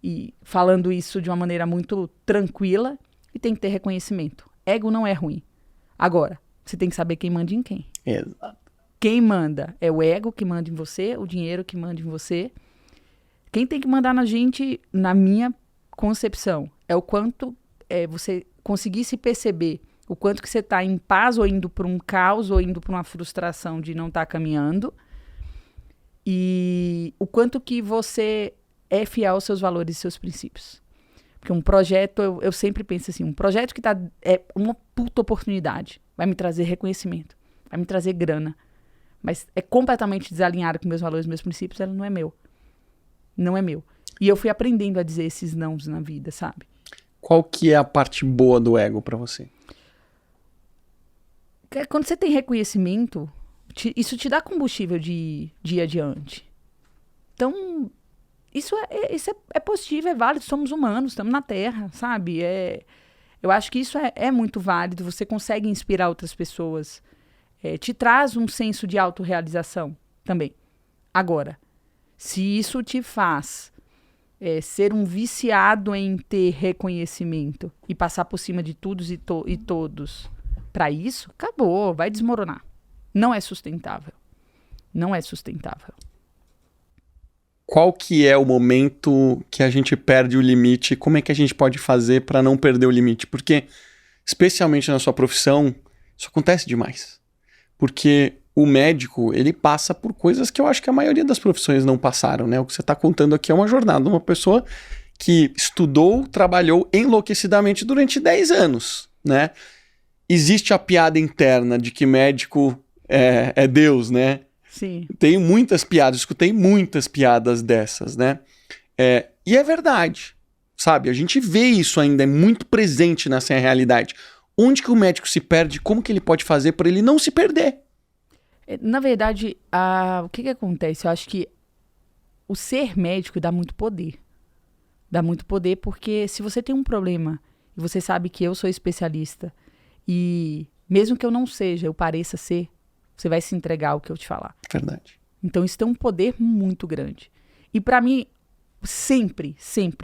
E falando isso de uma maneira muito tranquila. E tem que ter reconhecimento. Ego não é ruim. Agora, você tem que saber quem manda em quem. Exato. Quem manda é o ego que manda em você, o dinheiro que manda em você. Quem tem que mandar na gente, na minha concepção, é o quanto você conseguir se perceber o quanto que você está em paz ou indo para um caos ou indo para uma frustração de não estar caminhando. E o quanto que você é fiel aos seus valores e seus princípios. Porque um projeto, eu sempre penso assim, um projeto que é uma puta oportunidade. Vai me trazer reconhecimento, vai me trazer grana. Mas é completamente desalinhado com meus valores e meus princípios, ela não é meu. Não é meu. E eu fui aprendendo a dizer esses nãos na vida, sabe? Qual que é a parte boa do ego pra você? Quando você tem reconhecimento, isso te dá combustível de ir adiante. Então, isso é positivo, é válido. Somos humanos, estamos na Terra, sabe? Eu acho que isso é muito válido. Você consegue inspirar outras pessoas. Te traz um senso de autorrealização também. Agora, se isso te faz ser um viciado em ter reconhecimento e passar por cima de todos e todos para isso, acabou, vai desmoronar. Não é sustentável. Não é sustentável. Qual que é o momento que a gente perde o limite? Como é que a gente pode fazer para não perder o limite? Porque, especialmente na sua profissão, isso acontece demais. Porque o médico, ele passa por coisas que eu acho que a maioria das profissões não passaram, né? O que você está contando aqui é uma jornada de uma pessoa que estudou, trabalhou enlouquecidamente durante 10 anos, né? Existe a piada interna de que médico é Deus, né? Sim. Tenho muitas piadas, escutei muitas piadas dessas, né? E é verdade, sabe? A gente vê isso ainda, é muito presente nessa realidade. Onde que o médico se perde? Como que ele pode fazer para ele não se perder? Na verdade, o que acontece? Eu acho que o ser médico dá muito poder. Dá muito poder porque se você tem um problema e você sabe que eu sou especialista e mesmo que eu não seja, eu pareça ser, você vai se entregar ao que eu te falar. Verdade. Então isso tem um poder muito grande. E para mim, sempre,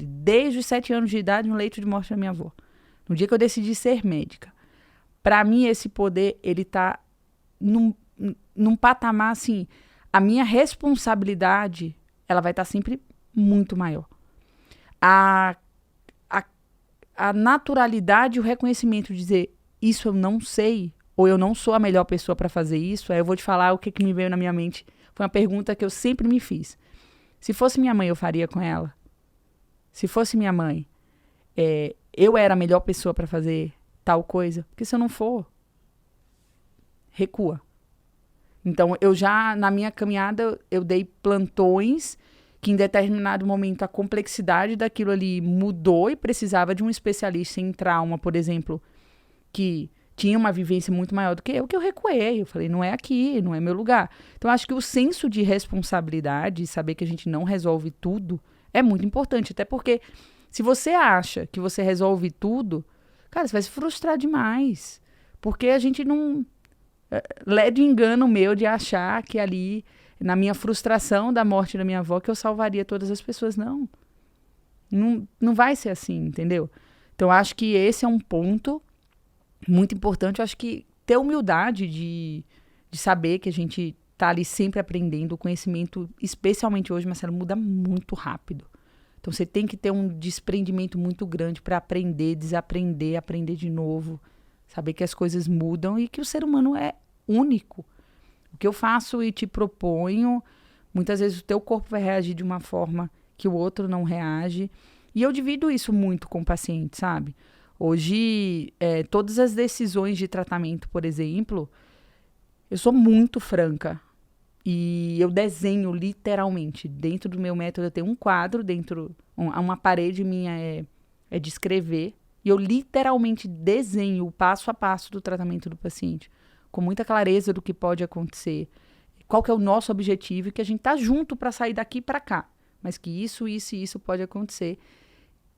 desde os 7 anos de idade, no leito de morte da minha avó, no dia que eu decidi ser médica, para mim esse poder, ele tá num patamar assim, a minha responsabilidade, ela vai estar sempre muito maior. A naturalidade e o reconhecimento de dizer, isso eu não sei, ou eu não sou a melhor pessoa para fazer isso, aí eu vou te falar o que me veio na minha mente. Foi uma pergunta que eu sempre me fiz. Se fosse minha mãe, eu faria com ela? Se fosse minha mãe, eu era a melhor pessoa para fazer tal coisa? Porque se eu não for, recua. Então, na minha caminhada, eu dei plantões que em determinado momento a complexidade daquilo ali mudou e precisava de um especialista em trauma, por exemplo, que tinha uma vivência muito maior do que eu recuei. Eu falei, não é aqui, não é meu lugar. Então, acho que o senso de responsabilidade, saber que a gente não resolve tudo, é muito importante. Até porque, se você acha que você resolve tudo, cara, você vai se frustrar demais. Porque a gente não... Lede engano meu de achar que ali, na minha frustração da morte da minha avó, que eu salvaria todas as pessoas. Não. Não vai ser assim, entendeu? Então, acho que esse é um ponto muito importante. Eu acho que ter humildade de saber que a gente tá ali sempre aprendendo. O conhecimento, especialmente hoje, Marcelo, muda muito rápido. Então, você tem que ter um desprendimento muito grande para aprender, desaprender, aprender de novo. Saber que as coisas mudam e que o ser humano é único. O que eu faço e te proponho, muitas vezes o teu corpo vai reagir de uma forma que o outro não reage. E eu divido isso muito com o paciente, sabe? Hoje, todas as decisões de tratamento, por exemplo, eu sou muito franca. E eu desenho literalmente. Dentro do meu método eu tenho um quadro, uma parede minha é de escrever. E eu literalmente desenho o passo a passo do tratamento do paciente. Com muita clareza do que pode acontecer. Qual que é o nosso objetivo e que a gente tá junto para sair daqui para cá. Mas que isso e isso pode acontecer.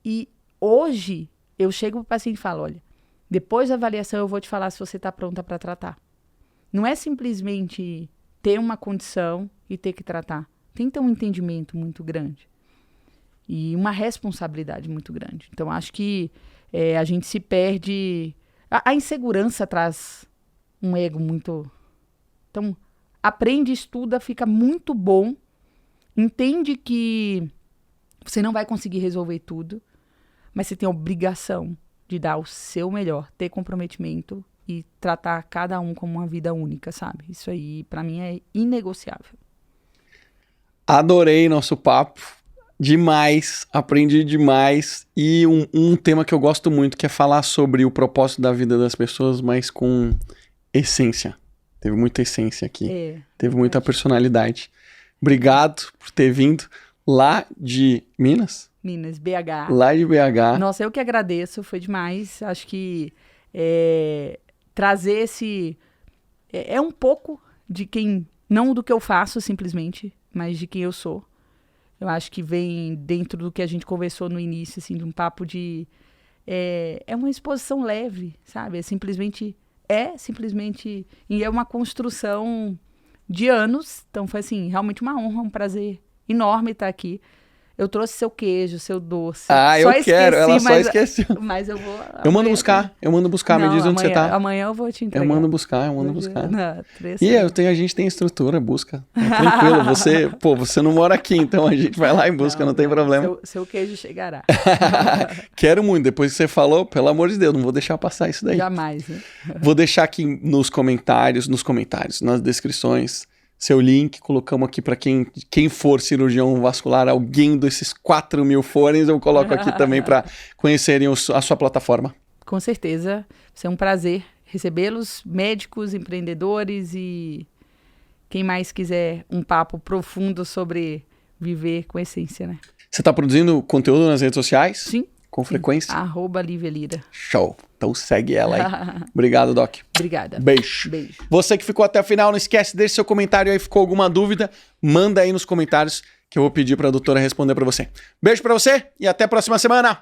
E hoje eu chego pro paciente e falo, olha, depois da avaliação eu vou te falar se você está pronta para tratar. Não é simplesmente ter uma condição e ter que tratar. Tem que ter um entendimento muito grande. E uma responsabilidade muito grande. Então, acho que a gente se perde... A insegurança traz um ego muito... Então, aprende, estuda, fica muito bom. Entende que você não vai conseguir resolver tudo, mas você tem a obrigação de dar o seu melhor, ter comprometimento e tratar cada um como uma vida única, sabe? Isso aí, pra mim, é inegociável. Adorei nosso papo. Demais. Aprendi demais. E um tema que eu gosto muito, que é falar sobre o propósito da vida das pessoas, mas com essência. Teve muita essência aqui. Teve muita personalidade. Obrigado por ter vindo lá de Minas? Minas, BH. Lá de BH. Nossa, eu que agradeço, foi demais. Acho que trazer esse... É um pouco de quem... Não do que eu faço, simplesmente, mas de quem eu sou. Eu acho que vem dentro do que a gente conversou no início, assim, de um papo de... É uma exposição leve, sabe? É simplesmente... E é uma construção de anos. Então, foi, assim, realmente uma honra, um prazer enorme estar aqui. Eu trouxe seu queijo, seu doce. Eu quero. Ela só esqueceu. Mas eu vou... Eu mando buscar. Me diz onde você tá. Amanhã eu vou te entregar. Eu mando buscar. Não, e a gente tem estrutura, busca. Tranquilo. Você não mora aqui, então a gente vai lá e busca, não tem problema. Seu queijo chegará. Quero muito. Depois que você falou, pelo amor de Deus, não vou deixar passar isso daí. Jamais, né? Vou deixar aqui nos comentários, nas descrições, seu link, colocamos aqui para quem for cirurgião vascular, alguém desses 4.000 fones, eu coloco aqui também para conhecerem a sua plataforma. Com certeza, vai ser um prazer recebê-los, médicos, empreendedores e quem mais quiser um papo profundo sobre viver com essência, né? Você está produzindo conteúdo nas redes sociais? Sim. Com frequência? @Lívia Lira. Show. Então segue ela aí. Obrigado, Doc. Obrigada. Beijo. Você que ficou até o final, não esquece, deixe seu comentário aí, ficou alguma dúvida, manda aí nos comentários que eu vou pedir para a doutora responder para você. Beijo para você e até a próxima semana.